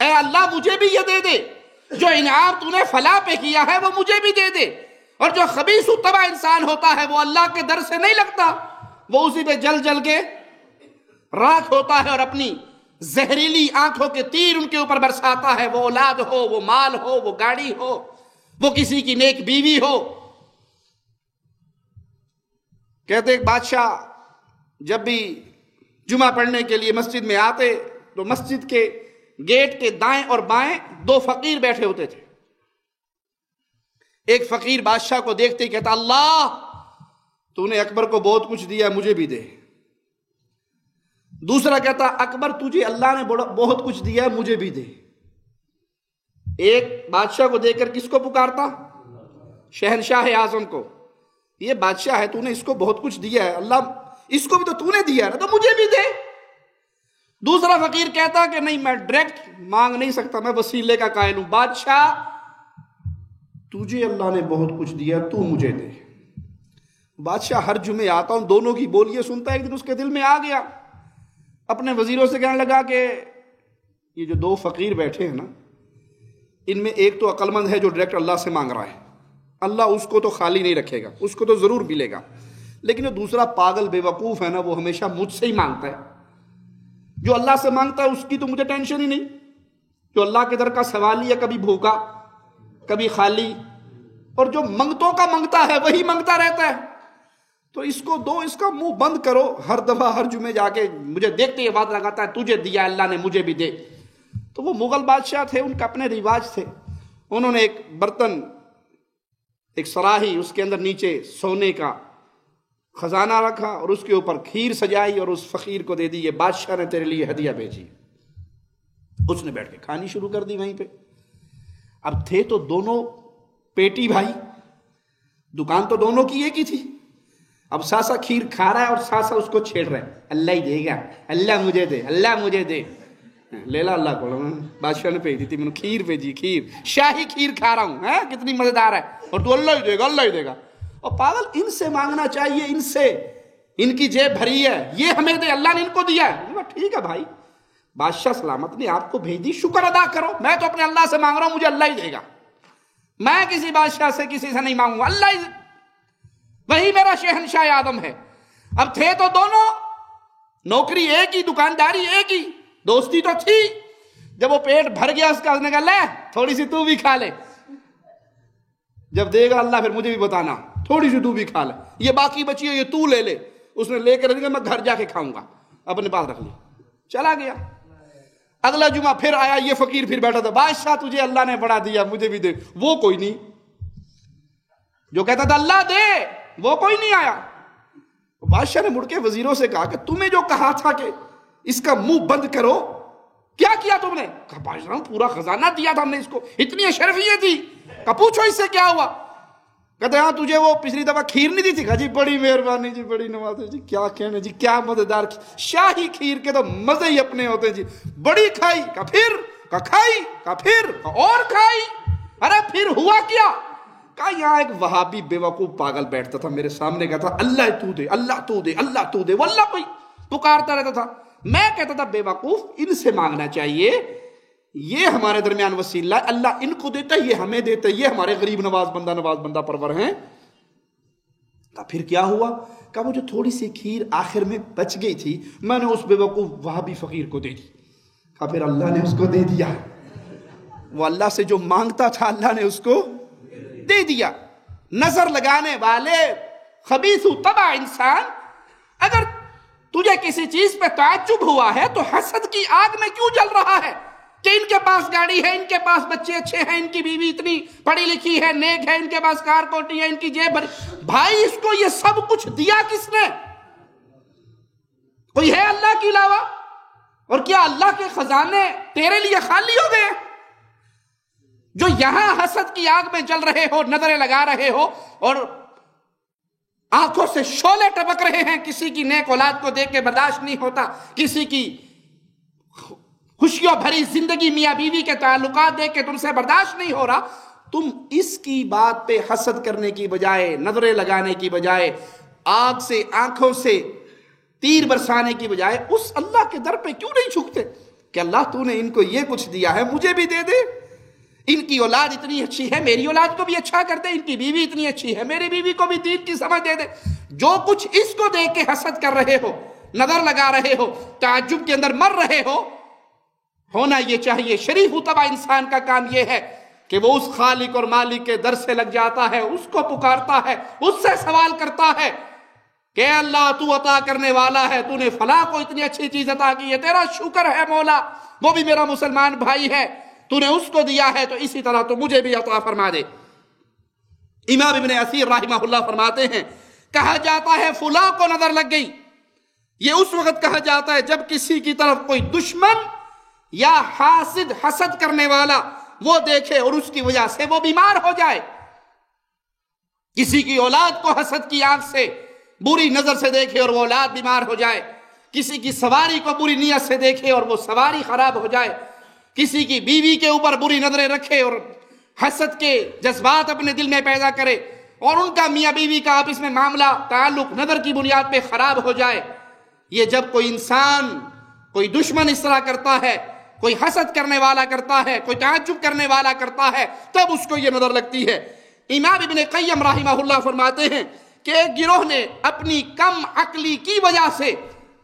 اے اللہ مجھے بھی یہ دے دے، جو انعام تو نے فلاں پہ کیا ہے وہ مجھے بھی دے دے. اور جو خبیث طبع انسان ہوتا ہے وہ اللہ کے در سے نہیں لگتا، وہ اسی پہ جل جل کے راکھ ہوتا ہے اور اپنی زہریلی آنکھوں کے تیر ان کے اوپر برساتا ہے. وہ اولاد ہو، وہ مال ہو، وہ گاڑی ہو، وہ کسی کی نیک بیوی ہو. کہتے ایک بادشاہ جب بھی جمعہ پڑھنے کے لیے مسجد میں آتے تو مسجد کے گیٹ کے دائیں اور بائیں دو فقیر بیٹھے ہوتے تھے. ایک فقیر بادشاہ کو دیکھتے ہی کہتا اللہ تو نے اکبر کو بہت کچھ دیا، مجھے بھی دے. دوسرا کہتا اکبر تجھے اللہ نے بہت کچھ دیا ہے، مجھے بھی دے۔ ایک بادشاہ کو دے کر کس کو پکارتا؟ شہنشاہ اعظم کو، یہ بادشاہ ہے، تو نے اس کو بہت کچھ دیا ہے، اللہ اس کو بھی تو نے دیا ہے تو مجھے بھی دے۔ دوسرا فقیر کہتا کہ نہیں میں ڈائریکٹ مانگ نہیں سکتا، میں وسیلے کا قائل ہوں، بادشاہ تجھے اللہ نے بہت کچھ دیا، تو مجھے دے۔ بادشاہ ہر جمعے آتا ہوں، دونوں کی بولیے سنتا ہے، ایک دن اس کے دل میں آ گیا، اپنے وزیروں سے کہنے لگا کہ یہ جو دو فقیر بیٹھے ہیں نا، ان میں ایک تو عقل مند ہے جو ڈائریکٹ اللہ سے مانگ رہا ہے، اللہ اس کو تو خالی نہیں رکھے گا، اس کو تو ضرور ملے گا، لیکن جو دوسرا پاگل بے وقوف ہے نا، وہ ہمیشہ مجھ سے ہی مانگتا ہے، جو اللہ سے مانگتا ہے اس کی تو مجھے ٹینشن ہی نہیں، جو اللہ کے در کا سوال ہے، کبھی بھوکا کبھی خالی، اور جو منگتوں کا منگتا ہے وہی منگتا رہتا ہے، تو اس کو دو، اس کا منہ بند کرو، ہر دفعہ ہر جمعے جا کے مجھے دیکھتے یہ بات لگاتا ہے تجھے دیا اللہ نے مجھے بھی دے۔ تو وہ مغل بادشاہ تھے، ان کا اپنے رواج تھے، انہوں نے ایک برتن، ایک سراہی، اس کے اندر نیچے سونے کا خزانہ رکھا اور اس کے اوپر کھیر سجائی اور اس فقیر کو دے دی، یہ بادشاہ نے تیرے لیے ہدیہ بھیجی۔ اس نے بیٹھ کے کھانی شروع کر دی وہیں پہ۔ اب تھے تو دونوں پیٹی بھائی، دکان تو دونوں کی ایک ہی تھی، اب ساسا کھیر کھا رہا ہے اور ساسا اس کو چھیڑ رہا ہے، اللہ ہی دے گا، اللہ مجھے دے، اللہ مجھے دے، لے لا اللہ کو، بادشاہ نے بھیج دی تھی، میں نے کھیر بھیجی، کھیر شاہی کھیر کھا رہا ہوں، کتنی مزیدار ہے، اور تو اللہ ہی دے گا، اللہ ہی دے گا۔ اور پاگل ان سے مانگنا چاہیے، ان سے، ان کی جیب بھری ہے، یہ ہمیں دے، اللہ نے ان کو دیا ہے۔ ٹھیک ہے بھائی، بادشاہ سلامت نے آپ کو بھیج دی، شکر ادا کرو، میں تو اپنے اللہ سے مانگ رہا ہوں، مجھے اللہ ہی دے گا، میں کسی بادشاہ سے کسی سے نہیں مانگوں گا، اللہ ہی، وہی میرا شہنشاہ آدم ہے۔ اب تھے تو دونوں، نوکری ایک ہی، دکانداری ایک ہی، دوستی تو تھی، جب وہ پیٹ بھر گیا اس کا، اس نے کہا لے تھوڑی سی تو بھی کھا لے، جب دے گا اللہ پھر مجھے بھی بتانا، تھوڑی سی تو بھی کھا لے، یہ باقی بچی ہے یہ تو لے لے۔ اس نے لے کر میں گھر جا کے کھاؤں گا، اپنے پاس رکھ لی، چلا گیا۔ اگلا جمعہ پھر آیا، یہ فقیر پھر بیٹھا تھا، بادشاہ تجھے اللہ نے بڑا دیا، مجھے بھی دے، وہ کوئی نہیں، جو کہتا تھا اللہ دے وہ کوئی نہیں آیا۔ بادشاہ نے مڑ کے وزیروں سے کہا کہ تمہیں جو کہا تھا کہ اس کا منہ بند کرو، کیا کیا تم نے؟ کہا بادشاہ پورا خزانہ دیا تھا ہم نے اس کو، اتنی اشرفیت تھی، کہا پوچھو اس سے کیا ہوا؟ کہتے ہاں تجھے وہ پچھلی دفعہ کھیر نہیں دی تھی؟ کہا جی بڑی مہربانی جی، بڑی نوازی جی، کیا کہنے جی، کیا مزیدار، شاہی کھیر کے تو مزے ہی اپنے ہوتے جی، بڑی کھائی، کہا پھر، کہا کھائی، کہا پھر، کہا اور کھائی، ارے پھر ہوا کیا؟ کہا یہاں ایک وہابی بے وقوف پاگل بیٹھتا تھا میرے سامنے، کہتا تھا اللہ تو دے، اللہ تو دے، اللہ تو دے، وہ اللہ کوئی پکارتا رہتا تھا۔ میں کہتا تھا بے وقوف ان سے مانگنا چاہیے، یہ ہمارے درمیان وسیلہ ہے، اللہ ان کو دیتا ہے، یہ ہمیں دیتا ہے، یہ ہمارے غریب نواز بندہ پرور ہیں۔ کہا پھر کیا ہوا؟ کہا وہ جو تھوڑی سی کھیر آخر میں بچ گئی تھی، میں نے اس بے وقوف وہابی فقیر کو دے دی۔ کہا پھر اللہ نے اس کو دے دیا، وہ اللہ سے جو مانگتا تھا اللہ نے اس کو دے دیا۔ نظر لگانے والے خبیث طبع انسان، اگر تجھے کسی چیز پہ تعجب ہوا ہے تو حسد کی آگ میں کیوں جل رہا ہے کہ ان کے پاس گاڑی ہے، ان کے پاس بچے اچھے ہیں، ان کی بیوی اتنی پڑھی لکھی ہے، نیک ہے، ان کے پاس کار کوٹی ہے، ان کی جیب بھری، بھائی اس کو یہ سب کچھ دیا کس نے؟ کوئی ہے اللہ کے علاوہ؟ اور کیا اللہ کے خزانے تیرے لیے خالی ہو گئے؟ جو یہاں حسد کی آگ میں جل رہے ہو، نظریں لگا رہے ہو اور آنکھوں سے شعلے ٹپک رہے ہیں، کسی کی نیک اولاد کو دیکھ کے برداشت نہیں ہوتا، کسی کی خوشیوں بھری زندگی میاں بیوی کے تعلقات دیکھ کے تم سے برداشت نہیں ہو رہا، تم اس کی بات پہ حسد کرنے کی بجائے، نظریں لگانے کی بجائے، آگ سے آنکھوں سے تیر برسانے کی بجائے اس اللہ کے در پہ کیوں نہیں جھکتے کہ اللہ تو نے ان کو یہ کچھ دیا ہے، مجھے بھی دے دے، ان کی اولاد اتنی اچھی ہے، میری اولاد کو بھی اچھا کر دے، ان کی بیوی اتنی اچھی ہے، میری بیوی کو بھی دین کی سمجھ دے دے۔ جو کچھ اس کو دیکھ کے حسد کر رہے ہو، نظر لگا رہے ہو، تعجب کے اندر مر رہے ہو، ہونا یہ چاہیے، شریف و طبع انسان کا کام یہ ہے کہ وہ اس خالق اور مالک کے در سے لگ جاتا ہے، اس کو پکارتا ہے، اس سے سوال کرتا ہے کہ اللہ تو عطا کرنے والا ہے، تو نے فلاں کو اتنی اچھی چیز عطا کی ہے، تیرا شکر ہے مولا، وہ بھی میرا مسلمان بھائی ہے، تو نے اس کو دیا ہے تو اسی طرح تو مجھے بھی عطا فرما دے۔ امام ابن اثیر رحمہ اللہ فرماتے ہیں، کہا جاتا ہے فلاں کو نظر لگ گئی، یہ اس وقت کہا جاتا ہے جب کسی کی طرف کوئی دشمن یا حاسد حسد کرنے والا وہ دیکھے اور اس کی وجہ سے وہ بیمار ہو جائے. کسی کی اولاد کو حسد کی آنکھ سے بری نظر سے دیکھے اور وہ اولاد بیمار ہو جائے. کسی کی سواری کو بری نیت سے دیکھے اور وہ سواری خراب ہو جائے. کسی کی بیوی کے اوپر بری نظریں رکھے اور حسد کے جذبات اپنے دل میں پیدا کرے اور ان کا میاں بیوی کا آپس میں معاملہ تعلق نظر کی بنیاد پہ خراب ہو جائے. یہ جب کوئی انسان کوئی دشمن اس طرح کرتا ہے, کوئی حسد کرنے والا کرتا ہے, کوئی تعجب کرنے والا کرتا ہے, تب اس کو یہ نظر لگتی ہے. امام ابن قیم رحمہ اللہ فرماتے ہیں کہ ایک گروہ نے اپنی کم عقلی کی وجہ سے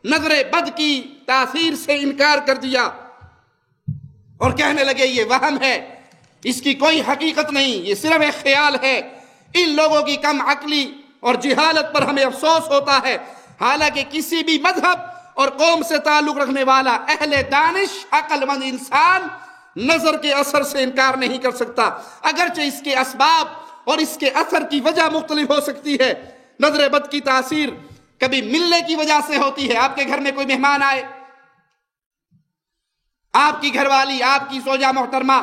نظر بد کی تاثیر سے انکار کر دیا اور کہنے لگے یہ وہم ہے, اس کی کوئی حقیقت نہیں, یہ صرف ایک خیال ہے. ان لوگوں کی کم عقلی اور جہالت پر ہمیں افسوس ہوتا ہے. حالانکہ کسی بھی مذہب اور قوم سے تعلق رکھنے والا اہل دانش عقل مند انسان نظر کے اثر سے انکار نہیں کر سکتا, اگرچہ اس کے اسباب اور اس کے اثر کی وجہ مختلف ہو سکتی ہے. نظر بد کی تاثیر کبھی ملنے کی وجہ سے ہوتی ہے. آپ کے گھر میں کوئی مہمان آئے, آپ کی گھر والی, آپ کی زوجہ محترمہ,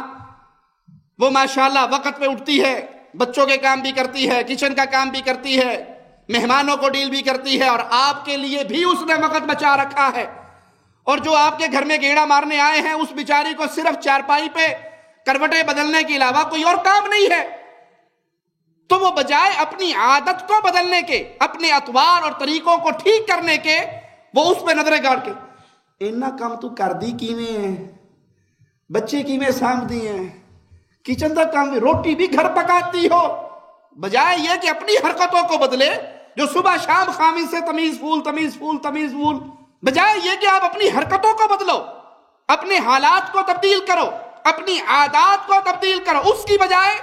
وہ ماشاءاللہ وقت پہ اٹھتی ہے, بچوں کے کام بھی کرتی ہے, کچن کا کام بھی کرتی ہے, مہمانوں کو ڈیل بھی کرتی ہے, اور آپ کے لیے بھی اس نے وقت بچا رکھا ہے. اور جو آپ کے گھر میں گیڑا مارنے آئے ہیں اس بیچاری کو صرف چارپائی پہ کروٹیں بدلنے کے علاوہ کوئی اور کام نہیں ہے. تو وہ بجائے اپنی عادت کو بدلنے کے, اپنے اطوار اور طریقوں کو ٹھیک کرنے کے, وہ اس پہ نظریں گاڑ کے اینا کام تو کر دی کیویں ہے, بچے کیویں سانبھ دی ہیں, کچن کا کام بھی, روٹی بھی گھر پکاتی ہو, بجائے یہ کہ اپنی حرکتوں کو بدلے جو صبح شام خامی سے تمیز پھول تمیز پھول تمیز پھول, بجائے یہ کہ آپ اپنی حرکتوں کو بدلو, اپنے حالات کو تبدیل کرو, اپنی عادات کو تبدیل کرو, اس کی بجائے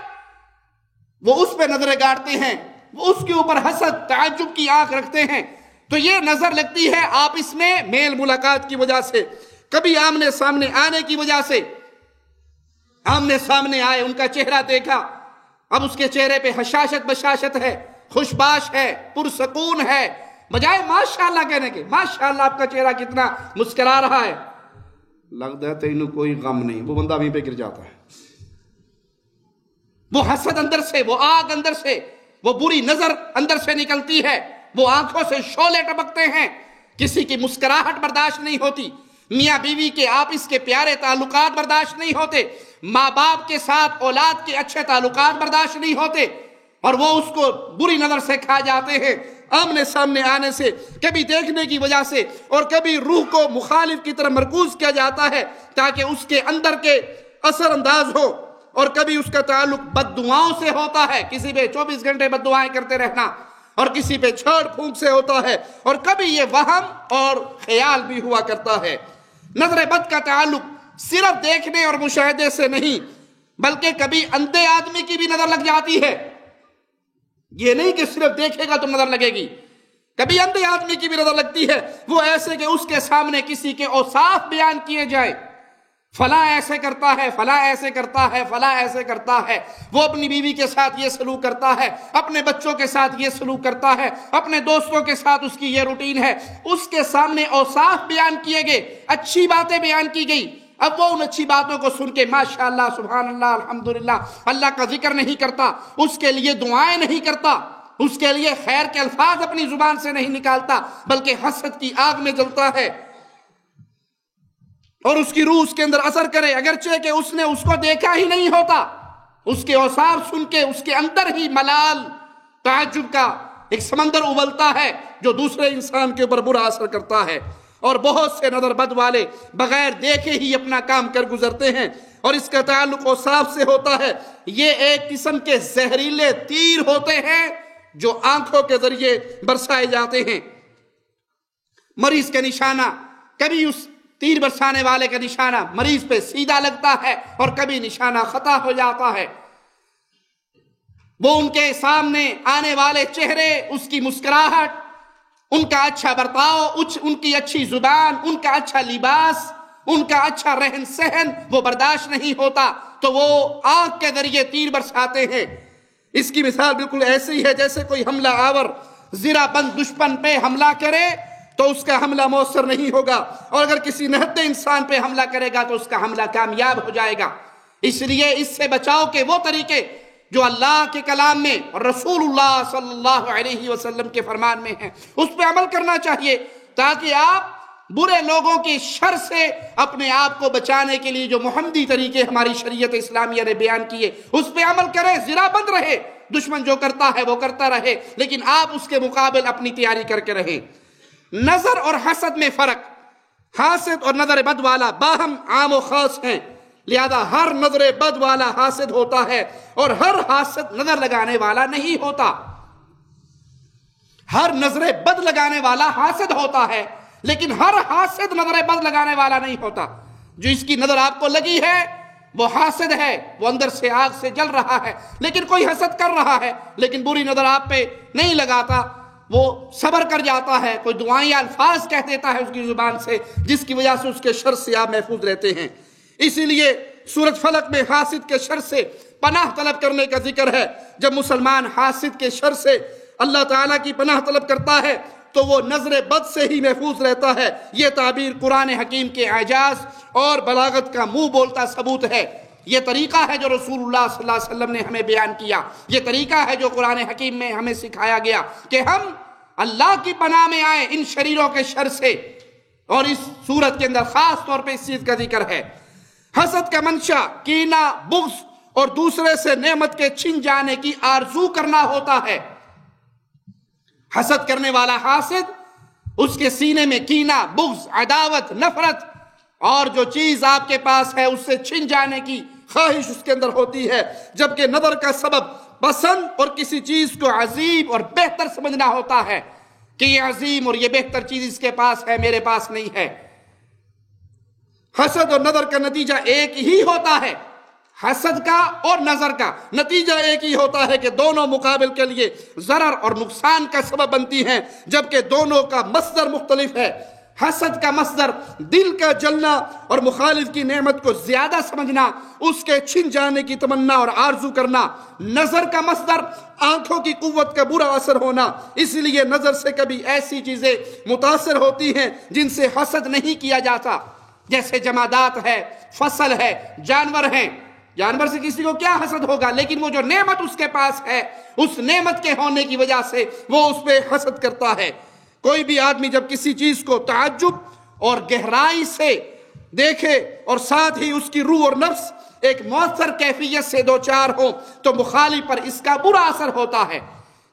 وہ اس پہ نظریں گاڑتے ہیں, وہ اس کے اوپر حسد تعجب کی آنکھ رکھتے ہیں. تو یہ نظر لگتی ہے آپس میں میل ملاقات کی وجہ سے, کبھی آمنے سامنے آنے کی وجہ سے. آمنے سامنے آئے, ان کا چہرہ دیکھا, اب اس کے چہرے پہ حشاشت بشاشت ہے, خوش باش ہے, پرسکون ہے, بجائے ماشاءاللہ کہنے کے ماشاءاللہ آپ کا چہرہ کتنا مسکرا رہا ہے, لگتا ہے تینوں کوئی غم نہیں, وہ بندہ وہیں پہ گر جاتا ہے. وہ حسد اندر سے, وہ آگ اندر سے, وہ بری نظر اندر سے نکلتی ہے, وہ آنکھوں سے شعلے ٹپکتے ہیں, کسی کی مسکراہٹ برداشت نہیں ہوتی, میاں بیوی کے آپس کے پیارے تعلقات برداشت نہیں ہوتے, ماں باپ کے ساتھ اولاد کے اچھے تعلقات برداشت نہیں ہوتے, اور وہ اس کو بری نظر سے کھا جاتے ہیں آمنے سامنے آنے سے, کبھی دیکھنے کی وجہ سے, اور کبھی روح کو مخالف کی طرف مرکوز کیا جاتا ہے تاکہ اس کے اندر کے اثر انداز ہو, اور کبھی اس کا تعلق بد دعاؤں سے ہوتا ہے, کسی پہ 24 گھنٹے بد دعائیں کرتے رہنا, اور کسی پہ چھاڑ پھونک سے ہوتا ہے, اور کبھی یہ وہم اور خیال بھی ہوا کرتا ہے. نظر بد کا تعلق صرف دیکھنے اور مشاہدے سے نہیں, بلکہ کبھی اندھے آدمی کی بھی نظر لگ جاتی ہے. یہ نہیں کہ صرف دیکھے گا تو نظر لگے گی, کبھی اندھے آدمی کی بھی نظر لگتی ہے. وہ ایسے کہ اس کے سامنے کسی کے اوصاف بیان کیے جائے, فلاں ایسے کرتا ہے, فلاں ایسے کرتا ہے, فلاں ایسے کرتا ہے, وہ اپنی بیوی کے ساتھ یہ سلوک کرتا ہے, اپنے بچوں کے ساتھ یہ سلوک کرتا ہے, اپنے دوستوں کے ساتھ اس کی یہ روٹین ہے. اس کے سامنے اوصاف بیان کیے گئے, اچھی باتیں بیان کی گئی. اب وہ ان اچھی باتوں کو سن کے ماشاءاللہ سبحان اللہ الحمدللہ اللہ کا ذکر نہیں کرتا, اس کے لیے دعائیں نہیں کرتا, اس کے لیے خیر کے الفاظ اپنی زبان سے نہیں نکالتا, بلکہ حسد کی آگ میں جلتا ہے, اور اس کی روح اس کے اندر اثر کرے, اگرچہ کہ اس نے اس کو دیکھا ہی نہیں ہوتا. اس کے اوصاف سن کے اس کے اندر ہی ملال تعجب کا ایک سمندر ابلتا ہے جو دوسرے انسان کے اوپر برا اثر کرتا ہے. اور بہت سے نظر بد والے بغیر دیکھے ہی اپنا کام کر گزرتے ہیں, اور اس کا تعلق اوصاف سے ہوتا ہے. یہ ایک قسم کے زہریلے تیر ہوتے ہیں جو آنکھوں کے ذریعے برسائے جاتے ہیں. مریض کا نشانہ, کبھی اس تیر برسانے والے کا نشانہ مریض پہ سیدھا لگتا ہے اور کبھی نشانہ خطا ہو جاتا ہے. وہ ان کے سامنے آنے والے چہرے, اس کی مسکراہٹ, ان کا اچھا برتاؤ, ان کی اچھی زبان, ان کا اچھا لباس, ان کا اچھا رہن سہن وہ برداشت نہیں ہوتا, تو وہ آنکھ کے ذریعے تیر برساتے ہیں. اس کی مثال بالکل ایسی ہے جیسے کوئی حملہ آور زرہ بند دشمن پہ حملہ کرے تو اس کا حملہ مؤثر نہیں ہوگا، اور اگر کسی نہتے انسان پہ حملہ کرے گا تو اس کا حملہ کامیاب ہو جائے گا۔ اس لیے اس سے بچاؤ کے وہ طریقے جو اللہ کے کلام میں اور رسول اللہ صلی اللہ علیہ وسلم کے فرمان میں ہیں اس پہ عمل کرنا چاہیے، تاکہ آپ برے لوگوں کی شر سے اپنے آپ کو بچانے کے لیے جو محمدی طریقے ہماری شریعت اسلامیہ نے بیان کیے اس پہ عمل کریں، زرہ بند رہے، دشمن جو کرتا ہے وہ کرتا رہے، لیکن آپ اس کے مقابل اپنی تیاری کر کے رہیں۔ نظر اور حسد میں فرق، حاسد اور نظر بد والا باہم عام و خاص ہیں، لہذا ہر نظر بد والا حاسد ہوتا ہے اور ہر حاسد نظر لگانے والا نہیں ہوتا۔ ہر نظر بد لگانے والا حاسد ہوتا ہے، لیکن ہر حاسد نظر بد لگانے والا نہیں ہوتا۔ جو اس کی نظر آپ کو لگی ہے وہ حاسد ہے، وہ اندر سے آگ سے جل رہا ہے، لیکن کوئی حسد کر رہا ہے لیکن بری نظر آپ پہ نہیں لگاتا، وہ صبر کر جاتا ہے، کوئی دعائیں الفاظ کہہ دیتا ہے اس کی زبان سے، جس کی وجہ سے اس کے شر سے آپ محفوظ رہتے ہیں۔ اسی لیے سورۃ فلق میں حاسد کے شر سے پناہ طلب کرنے کا ذکر ہے۔ جب مسلمان حاسد کے شر سے اللہ تعالیٰ کی پناہ طلب کرتا ہے تو وہ نظر بد سے ہی محفوظ رہتا ہے۔ یہ تعبیر قرآن حکیم کے اعجاز اور بلاغت کا منہ بولتا ثبوت ہے۔ یہ طریقہ ہے جو رسول اللہ صلی اللہ علیہ وسلم نے ہمیں بیان کیا، یہ طریقہ ہے جو قرآن حکیم میں ہمیں سکھایا گیا کہ ہم اللہ کی پناہ میں آئیں ان شریروں کے شر سے، اور اس صورت کے اندر خاص طور پہ اس چیز کا ذکر ہے۔ حسد کا منشا کینہ، بغض اور دوسرے سے نعمت کے چھن جانے کی آرزو کرنا ہوتا ہے۔ حسد کرنے والا حاسد، اس کے سینے میں کینہ، بغض، عداوت، نفرت اور جو چیز آپ کے پاس ہے اس سے چھن جانے کی خواہش اس کے اندر ہوتی ہے، جبکہ نظر کا سبب پسند اور کسی چیز کو عظیم اور بہتر سمجھنا ہوتا ہے کہ یہ عظیم اور یہ بہتر چیز اس کے پاس ہے، میرے پاس نہیں ہے۔ حسد اور نظر کا نتیجہ ایک ہی ہوتا ہے، حسد کا اور نظر کا نتیجہ ایک ہی ہوتا ہے کہ دونوں مقابل کے لیے ضرر اور نقصان کا سبب بنتی ہیں، جبکہ دونوں کا مصدر مختلف ہے۔ حسد کا مصدر دل کا جلنا اور مخالف کی نعمت کو زیادہ سمجھنا، اس کے چھن جانے کی تمنا اور آرزو کرنا۔ نظر کا مصدر آنکھوں کی قوت کا برا اثر ہونا، اس لیے نظر سے کبھی ایسی چیزیں متاثر ہوتی ہیں جن سے حسد نہیں کیا جاتا، جیسے جمادات ہے، فصل ہے، جانور ہیں۔ جانور سے کسی کو کیا حسد ہوگا، لیکن وہ جو نعمت اس کے پاس ہے اس نعمت کے ہونے کی وجہ سے وہ اس پہ حسد کرتا ہے۔ کوئی بھی آدمی جب کسی چیز کو تعجب اور گہرائی سے دیکھے اور ساتھ ہی اس کی روح اور نفس ایک مؤثر کیفیت سے دوچار ہو تو مخالف پر اس کا برا اثر ہوتا ہے۔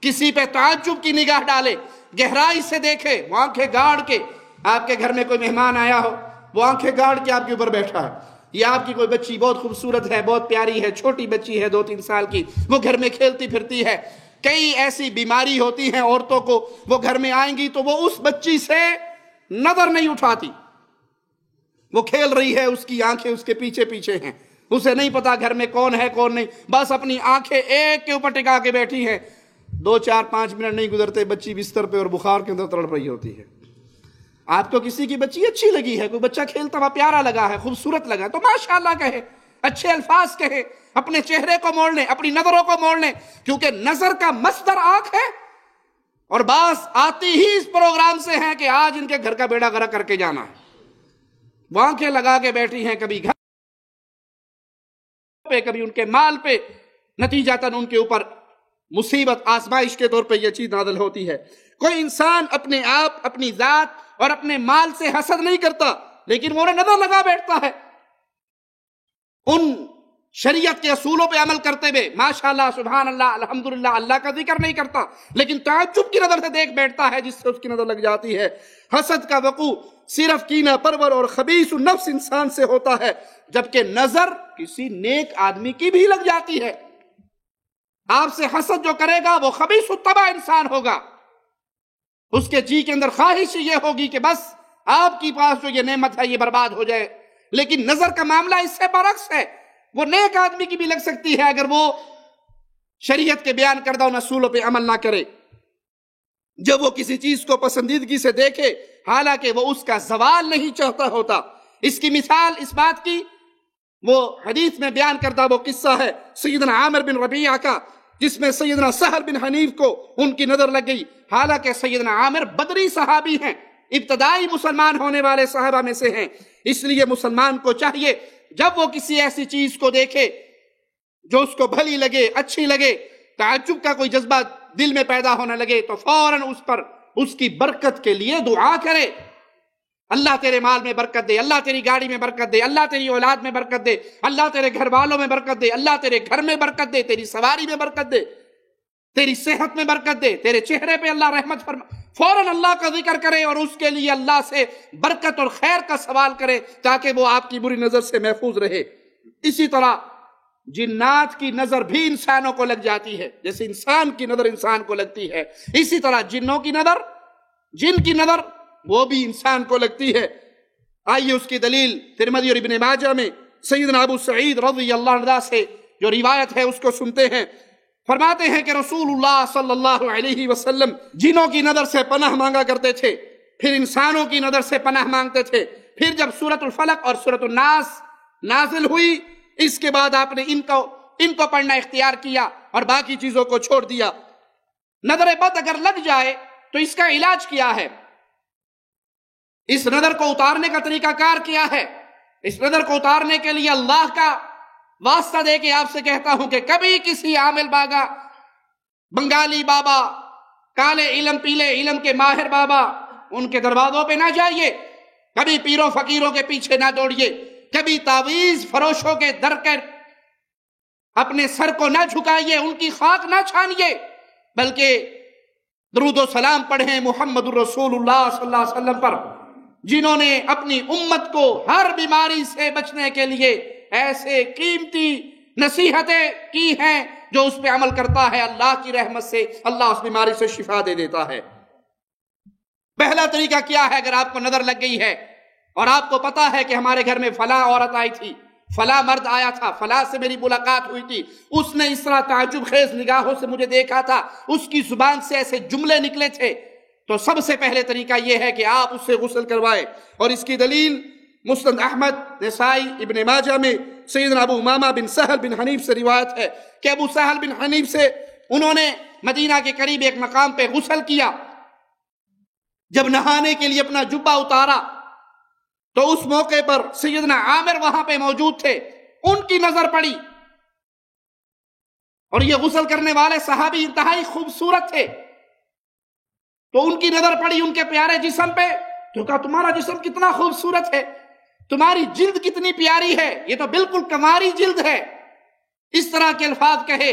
کسی پہ تعجب کی نگاہ ڈالے، گہرائی سے دیکھے، وہ آنکھیں گاڑ کے، آپ کے گھر میں کوئی مہمان آیا ہو، وہ آنکھیں گاڑ کے آپ کے اوپر بیٹھا ہے، یا آپ کی کوئی بچی بہت خوبصورت ہے، بہت پیاری ہے، چھوٹی بچی ہے 2-3 سال کی، وہ گھر میں کھیلتی پھرتی ہے۔ کئی ایسی بیماری ہوتی ہیں عورتوں کو، وہ گھر میں آئیں گی تو وہ اس بچی سے نظر نہیں اٹھاتی، وہ کھیل رہی ہے، اس کی آنکھیں اس کے پیچھے پیچھے ہیں، اسے نہیں پتا گھر میں کون ہے کون نہیں، بس اپنی آنکھیں ایک کے اوپر ٹکا کے بیٹھی ہیں۔ 2-4-5 منٹ نہیں گزرتے بچی بستر پہ اور بخار کے اندر تڑپ رہی ہوتی ہے۔ آپ کو کسی کی بچی اچھی لگی ہے، کوئی بچہ کھیلتا ہوا پیارا لگا ہے، خوبصورت لگا تو ماشاءاللہ کہے، اچھے الفاظ کہے، اپنے چہرے کو موڑ لیں، اپنی نظروں کو موڑ لیں، کیونکہ نظر کا مصدر آنکھ ہے، اور بعض آتی ہی اس پروگرام سے ہیں کہ آج ان کے گھر کا بیڑا غرق کر کے جانا ہے۔ وہ آنکھیں لگا کے بیٹھی ہیں، کبھی گھر پہ، کبھی ان کے مال پہ، نتیجتاً ان کے اوپر مصیبت، آزمائش کے طور پہ یہ چیز نازل ہوتی ہے۔ کوئی انسان اپنے آپ، اپنی ذات اور اپنے مال سے حسد نہیں کرتا، لیکن وہ انہیں نظر لگا بیٹھتا ہے۔ ان شریعت کے اصولوں پہ عمل کرتے ہوئے ماشاءاللہ، سبحان اللہ، الحمدللہ، اللہ کا ذکر نہیں کرتا، لیکن تعجب کی نظر سے دیکھ بیٹھتا ہے جس سے اس کی نظر لگ جاتی ہے۔ حسد کا وقوع صرف کینہ پرور اور خبیث النفس انسان سے ہوتا ہے، جبکہ نظر کسی نیک آدمی کی بھی لگ جاتی ہے۔ آپ سے حسد جو کرے گا وہ خبیث الطبع انسان ہوگا، اس کے جی کے اندر خواہش یہ ہوگی کہ بس آپ کی پاس جو یہ نعمت ہے یہ برباد ہو جائے۔ لیکن نظر کا معاملہ اس سے برعکس ہے، وہ نیک آدمی کی بھی لگ سکتی ہے اگر وہ شریعت کے بیان کردہ ان اصولوں پہ عمل نہ کرے۔ جب وہ کسی چیز کو پسندیدگی سے دیکھے حالانکہ وہ اس کا زوال نہیں چاہتا ہوتا۔ اس کی مثال اس بات کی وہ حدیث میں بیان کردہ وہ قصہ ہے سیدنا عامر بن ربیعہ کا، جس میں سیدنا سہل بن حنیف کو ان کی نظر لگ گئی، حالانکہ سیدنا عامر بدری صحابی ہیں، ابتدائی مسلمان ہونے والے صحابہ میں سے ہیں. اس لیے مسلمان کو چاہیے جب وہ کسی ایسی چیز کو دیکھے جو اس کو بھلی لگے، اچھی لگے، تعجب کا کوئی جذبہ دل میں پیدا ہونے لگے، تو فوراً اس پر اس کی برکت کے لیے دعا کرے. اللہ تیرے مال میں برکت دے، اللہ تیری گاڑی میں برکت دے، اللہ تیری اولاد میں برکت دے، اللہ تیرے گھر والوں میں برکت دے، اللہ تیرے گھر میں برکت دے، تیری سواری میں برکت دے، تیری صحت میں برکت دے، تیرے چہرے پہ اللہ رحمت فرما. فوراً اللہ کا ذکر کرے اور اس کے لیے اللہ سے برکت اور خیر کا سوال کرے تاکہ وہ آپ کی بری نظر سے محفوظ رہے. اسی طرح جنات کی نظر بھی انسانوں کو لگ جاتی ہے، جیسے انسان کی نظر انسان کو لگتی ہے، اسی طرح جنوں کی نظر، جن کی نظر وہ بھی انسان کو لگتی ہے. آئیے اس کی دلیل ترمذی اور ابن ماجہ میں سیدنا ابو سعید رضی اللہ عنہ سے جو روایت ہے اس کو سنتے ہیں. فرماتے ہیں کہ رسول اللہ صلی اللہ علیہ وسلم جنوں کی نظر سے پناہ مانگا کرتے تھے، پھر انسانوں کی نظر سے پناہ مانگتے تھے، پھر جب سورۃ الفلق اور سورۃ الناس نازل ہوئی اس کے بعد آپ نے ان کو پڑھنا اختیار کیا اور باقی چیزوں کو چھوڑ دیا. نظر بد اگر لگ جائے تو اس کا علاج کیا ہے؟ اس نظر کو اتارنے کا طریقہ کار کیا ہے؟ اس نظر کو اتارنے کے لیے اللہ کا واسطہ دے کے آپ سے کہتا ہوں کہ کبھی کسی عامل باغا، بنگالی بابا، کالے علم پیلے علم کے ماہر بابا، ان کے دروازوں پہ نہ جائیے، کبھی پیروں فقیروں کے پیچھے نہ دوڑیے، کبھی تعویذ فروشوں کے در کر اپنے سر کو نہ جھکائیے، ان کی خاک نہ چھانیے، بلکہ درود و سلام پڑھیں محمد الرسول اللہ صلی اللہ علیہ وسلم پر، جنہوں نے اپنی امت کو ہر بیماری سے بچنے کے لیے ایسے قیمتی نصیحتیں کی ہیں جو اس پہ عمل کرتا ہے اللہ کی رحمت سے اللہ اس بیماری سے شفا دے دیتا ہے. پہلا طریقہ کیا ہے؟ اگر آپ کو نظر لگ گئی ہے اور آپ کو پتا ہے کہ ہمارے گھر میں فلاں عورت آئی تھی، فلاں مرد آیا تھا، فلاں سے میری ملاقات ہوئی تھی، اس نے اس طرح تعجب خیز نگاہوں سے مجھے دیکھا تھا، اس کی زبان سے ایسے جملے نکلے تھے، تو سب سے پہلے طریقہ یہ ہے کہ آپ اس سے غسل کروائیں. اور اس کی دلیل مسند احمد، نسائی، ابن ماجہ میں سیدنا ابو امامہ بن سہل بن حنیف سے روایت ہے کہ ابو سہل بن حنیف سے انہوں نے مدینہ کے قریب ایک مقام پہ غسل کیا. جب نہانے کے لیے اپنا جبہ اتارا تو اس موقع پر سیدنا عامر وہاں پہ موجود تھے، ان کی نظر پڑی، اور یہ غسل کرنے والے صحابی انتہائی خوبصورت تھے، تو ان کی نظر پڑی ان کے پیارے جسم پہ، تو کہا تمہارا جسم کتنا خوبصورت ہے، تمہاری جلد کتنی پیاری ہے، یہ تو بالکل کماری جلد ہے. اس طرح کے الفاظ کہے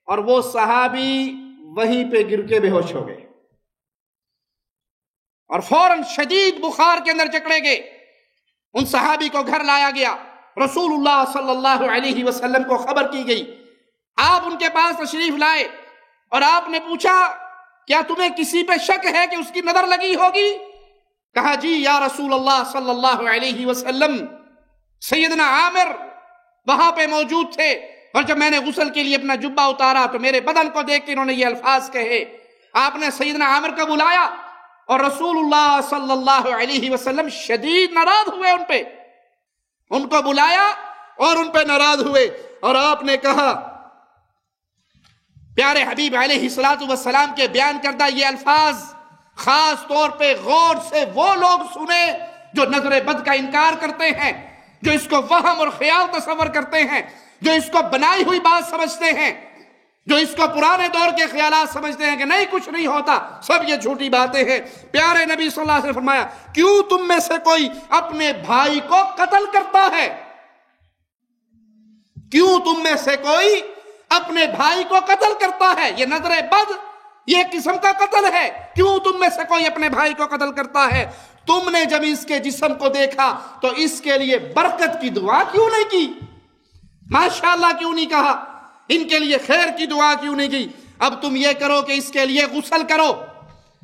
اور وہ صحابی وہیں پہ گر کے بے ہوش ہو گئے اور فوراً شدید بخار کے اندر جکڑے گئے. ان صحابی کو گھر لایا گیا، رسول اللہ صلی اللہ علیہ وسلم کو خبر کی گئی، آپ ان کے پاس تشریف لائے اور آپ نے پوچھا کیا تمہیں کسی پہ شک ہے کہ اس کی نظر لگی ہوگی؟ کہا جی یا رسول اللہ صلی اللہ علیہ وسلم، سیدنا عامر وہاں پہ موجود تھے اور جب میں نے غسل کے لیے اپنا جبہ اتارا تو میرے بدن کو دیکھ کے انہوں نے یہ الفاظ کہے. آپ نے سیدنا عامر کو بلایا اور رسول اللہ صلی اللہ علیہ وسلم شدید ناراض ہوئے، ان کو بلایا اور ان پہ ناراض ہوئے اور آپ نے کہا پیارے حبیب علیہ السلام کے بیان کردہ یہ الفاظ خاص طور پہ غور سے وہ لوگ سنے جو نظر بد کا انکار کرتے ہیں، جو اس کو وہم اور خیال تصور کرتے ہیں، جو اس کو بنائی ہوئی بات سمجھتے ہیں، جو اس کو پرانے دور کے خیالات سمجھتے ہیں کہ نہیں کچھ نہیں ہوتا، سب یہ جھوٹی باتیں ہیں. پیارے نبی صلی اللہ علیہ وسلم نے فرمایا کیوں تم میں سے کوئی اپنے بھائی کو قتل کرتا ہے؟ کیوں تم میں سے کوئی اپنے بھائی کو قتل کرتا ہے؟ یہ نظر بد یہ قسم کا قتل ہے. کیوں تم میں سے کوئی اپنے بھائی کو قتل کرتا ہے؟ تم نے جب اس کے جسم کو دیکھا تو اس کے لیے برکت کی دعا کیوں نہیں کی؟ ماشاءاللہ کیوں نہیں کہا؟ ان کے لیے خیر کی دعا کیوں نہیں کی؟ اب تم یہ کرو کہ اس کے لیے غسل کرو،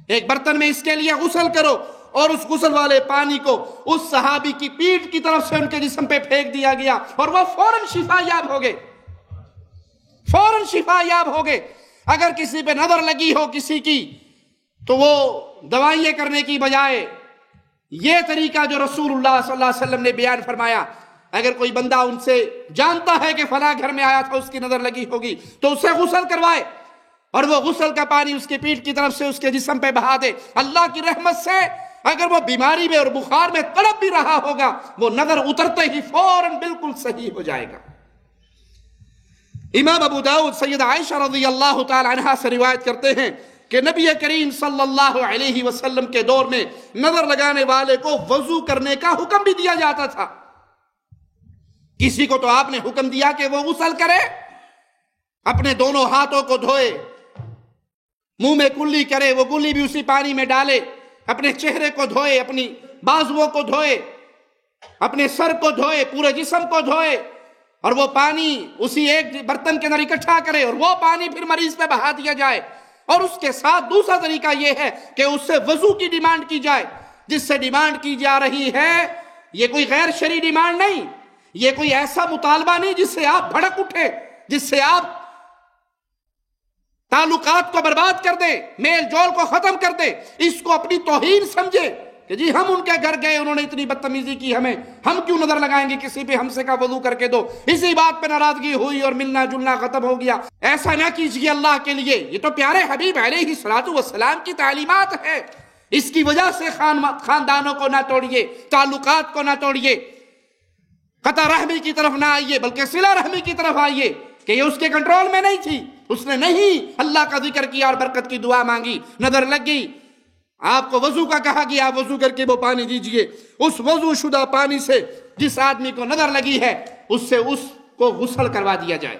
ایک برتن میں اس کے لیے غسل کرو اور اس غسل والے پانی کو اس صحابی کی پیٹھ کی طرف سے ان کے جسم پہ پھینک دیا گیا اور وہ فوراً شفا یاب ہو گئے، فوراً شفا یاب ہو گئے. اگر کسی پہ نظر لگی ہو کسی کی تو وہ دوائیں کرنے کی بجائے یہ طریقہ جو رسول اللہ صلی اللہ علیہ وسلم نے بیان فرمایا، اگر کوئی بندہ ان سے جانتا ہے کہ فلاں گھر میں آیا تھا اس کی نظر لگی ہوگی تو اسے غسل کروائے اور وہ غسل کا پانی اس کی پیٹھ کی طرف سے اس کے جسم پہ بہا دے. اللہ کی رحمت سے اگر وہ بیماری میں اور بخار میں تڑپ بھی رہا ہوگا وہ نظر اترتے ہی فوراً بالکل صحیح ہو جائے گا۔ امام ابو داؤد سیدہ عائشہ رضی اللہ تعالی عنہا سے روایت کرتے ہیں کہ نبی کریم صلی اللہ علیہ وسلم کے دور میں نظر لگانے والے کو وضو کرنے کا حکم بھی دیا جاتا تھا۔ کسی کو تو آپ نے حکم دیا کہ وہ غسل کرے، اپنے دونوں ہاتھوں کو دھوئے، منہ میں کلی کرے، وہ کلی بھی اسی پانی میں ڈالے، اپنے چہرے کو دھوئے، اپنی بازوؤں کو دھوئے، اپنے سر کو دھوئے، پورے جسم کو دھوئے، اور وہ پانی اسی ایک برتن کے اندر اکٹھا کرے اور وہ پانی پھر مریض پہ بہا دیا جائے۔ اور اس کے ساتھ دوسرا طریقہ یہ ہے کہ اس سے وضو کی ڈیمانڈ کی جائے، جس سے ڈیمانڈ کی جا رہی ہے یہ کوئی غیر شرعی ڈیمانڈ نہیں، یہ کوئی ایسا مطالبہ نہیں جس سے آپ بھڑک اٹھے، جس سے آپ تعلقات کو برباد کر دیں، میل جول کو ختم کر دیں، اس کو اپنی توہین سمجھے کہ جی ہم ان کے گھر گئے، انہوں نے اتنی بدتمیزی کی، ہم کیوں نظر لگائیں گے کسی پہ، ہم سے کہا وضو کر کے دو، اسی بات پہ ناراضگی ہوئی اور ملنا جلنا ختم ہو گیا۔ ایسا نہ کیجیے اللہ کے لیے، یہ تو پیارے حبیب علیہ الصلوۃ والسلام کی تعلیمات ہے، اس کی وجہ سے خاندانوں کو نہ توڑیے، تعلقات کو نہ توڑیے، قطع رحمی کی طرف نہ آئیے بلکہ صلہ رحمی کی طرف آئیے، کہ یہ اس کے کنٹرول میں نہیں تھی، اس نے نہیں اللہ کا ذکر کیا اور برکت کی دعا مانگی، نظر لگ گئی، آپ کو وضو کا کہا کہ آپ وضو کر کے وہ پانی دیجئے، اس وضو شدہ پانی سے جس آدمی کو نظر لگی ہے اس سے اس کو غسل کروا دیا جائے۔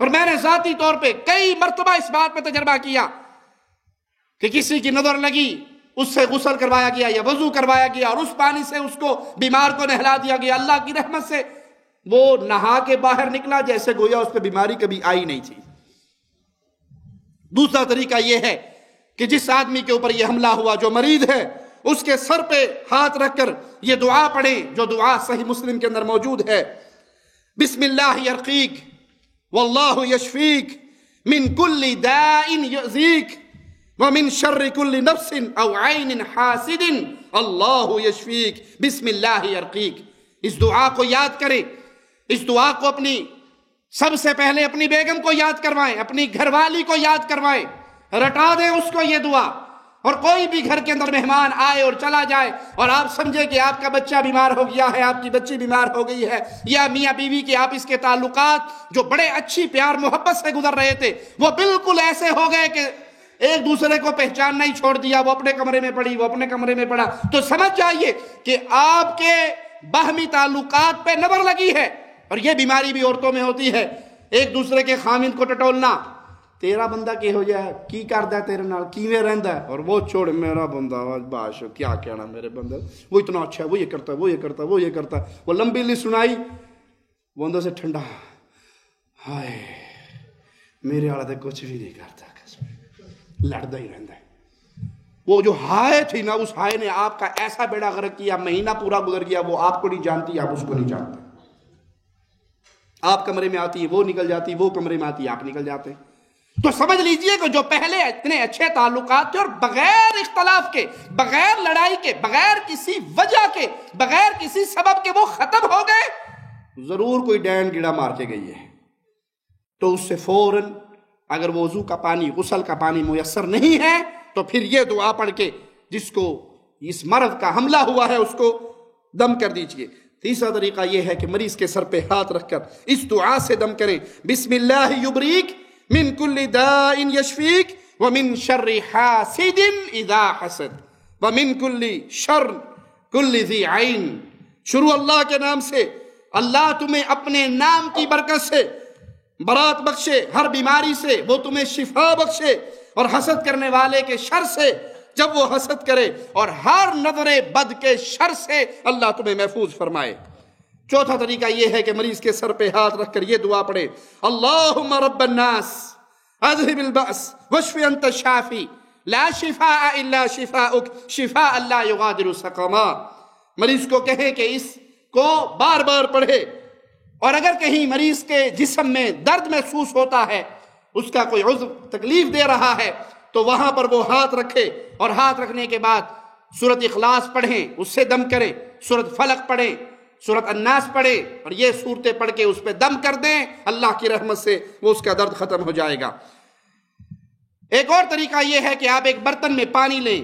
اور میں نے ذاتی طور پہ کئی مرتبہ اس بات پہ تجربہ کیا کہ کسی کی نظر لگی، اس سے غسل کروایا گیا یا وضو کروایا گیا اور اس پانی سے اس کو بیمار کو نہلا دیا گیا، اللہ کی رحمت سے وہ نہا کے باہر نکلا جیسے گویا اس پہ بیماری کبھی آئی نہیں تھی۔ دوسرا طریقہ یہ ہے کہ جس آدمی کے اوپر یہ حملہ ہوا جو مریض ہے، اس کے سر پہ ہاتھ رکھ کر یہ دعا پڑھیں جو دعا صحیح مسلم کے اندر موجود ہے، بسم اللہ یرقیک واللہ یشفیک من کل داء یؤذیک ومن شر کل نفس او عین حاسد اللہ یشفیک، بسم اللہ یرقیک۔ اس دعا کو یاد کریں، اس دعا کو اپنی سب سے پہلے اپنی بیگم کو یاد کروائیں، اپنی گھر والی کو یاد کروائیں، رٹا دیں اس کو یہ دعا۔ اور کوئی بھی گھر کے اندر مہمان آئے اور چلا جائے اور آپ سمجھے کہ آپ کا بچہ بیمار ہو گیا ہے، آپ کی بچی بیمار ہو گئی ہے، یا میاں بیوی کے آپس کے تعلقات جو بڑے اچھی پیار محبت سے گزر رہے تھے وہ بالکل ایسے ہو گئے کہ ایک دوسرے کو پہچاننا ہی چھوڑ دیا، وہ اپنے کمرے میں پڑی، وہ اپنے کمرے میں پڑا، تو سمجھ جائیے کہ آپ کے باہمی تعلقات پہ نظر لگی ہے۔ اور یہ بیماری بھی عورتوں میں ہوتی ہے، ایک دوسرے کے خامند کو ٹٹولنا، تیرا بندہ کی ہو جائے، کی کردا ہے تیرے نال، کیویں رہندا ہے، اور وہ چھوڑ میرا بندہ باش کیا کہنا میرے بندے، وہ اتنا اچھا ہے، وہ یہ کرتا ہے، وہ یہ کرتا ہے، وہ یہ کرتا ہے، وہ لمبی لی سنائی، وہ اندر سے ٹھنڈا، ہائے میرے والا تو کچھ بھی نہیں کرتا، لڑتا ہی رہتا ہے۔ وہ جو ہائے تھی نا، اس ہائے نے آپ کا ایسا بیڑا غرق کیا، مہینہ پورا گزر گیا، وہ آپ کو نہیں جانتی، آپ اس کو نہیں جانتے، آپ کمرے میں آتی وہ نکل جاتی، وہ کمرے میں آتی آپ نکل جاتے۔ تو سمجھ لیجئے کہ جو پہلے اتنے اچھے تعلقات تھے اور بغیر اختلاف کے، بغیر لڑائی کے، بغیر کسی وجہ کے، بغیر کسی سبب کے وہ ختم ہو گئے، ضرور کوئی ڈین گیڑا مار کے گئی ہے۔ تو اس سے فوراً اگر وضو کا پانی، غسل کا پانی میسر نہیں ہے تو پھر یہ دعا پڑھ کے جس کو اس مرض کا حملہ ہوا ہے اس کو دم کر دیجئے۔ تیسرا طریقہ یہ ہے کہ مریض کے سر پہ ہاتھ رکھ کر اس دعا سے دم کریں، بسم اللہ یبریک من کل داء یشفیک ومن شر حاسد اذا حسد ومن کل شر کل ذی عین۔ شروع اللہ کے نام سے، اللہ تمہیں اپنے نام کی برکت سے برات بخشے، ہر بیماری سے وہ تمہیں شفا بخشے، اور حسد کرنے والے کے شر سے جب وہ حسد کرے، اور ہر نظر بد کے شر سے اللہ تمہیں محفوظ فرمائے۔ چوتھا طریقہ یہ ہے کہ مریض کے سر پہ ہاتھ رکھ کر یہ دعا پڑھے، اللہم رب الناس اذہب البأس واشف انت الشافی لا شفاء الا شفاؤک شفاء لا یغادر سقما۔ مریض کو کہے کہ اس کو بار بار پڑھے، اور اگر کہیں مریض کے جسم میں درد محسوس ہوتا ہے، اس کا کوئی عضو تکلیف دے رہا ہے، تو وہاں پر وہ ہاتھ رکھے، اور ہاتھ رکھنے کے بعد سورۃ اخلاص پڑھیں، اس سے دم کریں، سورۃ فلق پڑھیں، سورۃ الناس پڑھیں، اور یہ صورتیں پڑھ کے اس پہ دم کر دیں، اللہ کی رحمت سے وہ اس کا درد ختم ہو جائے گا۔ ایک اور طریقہ یہ ہے کہ آپ ایک برتن میں پانی لیں،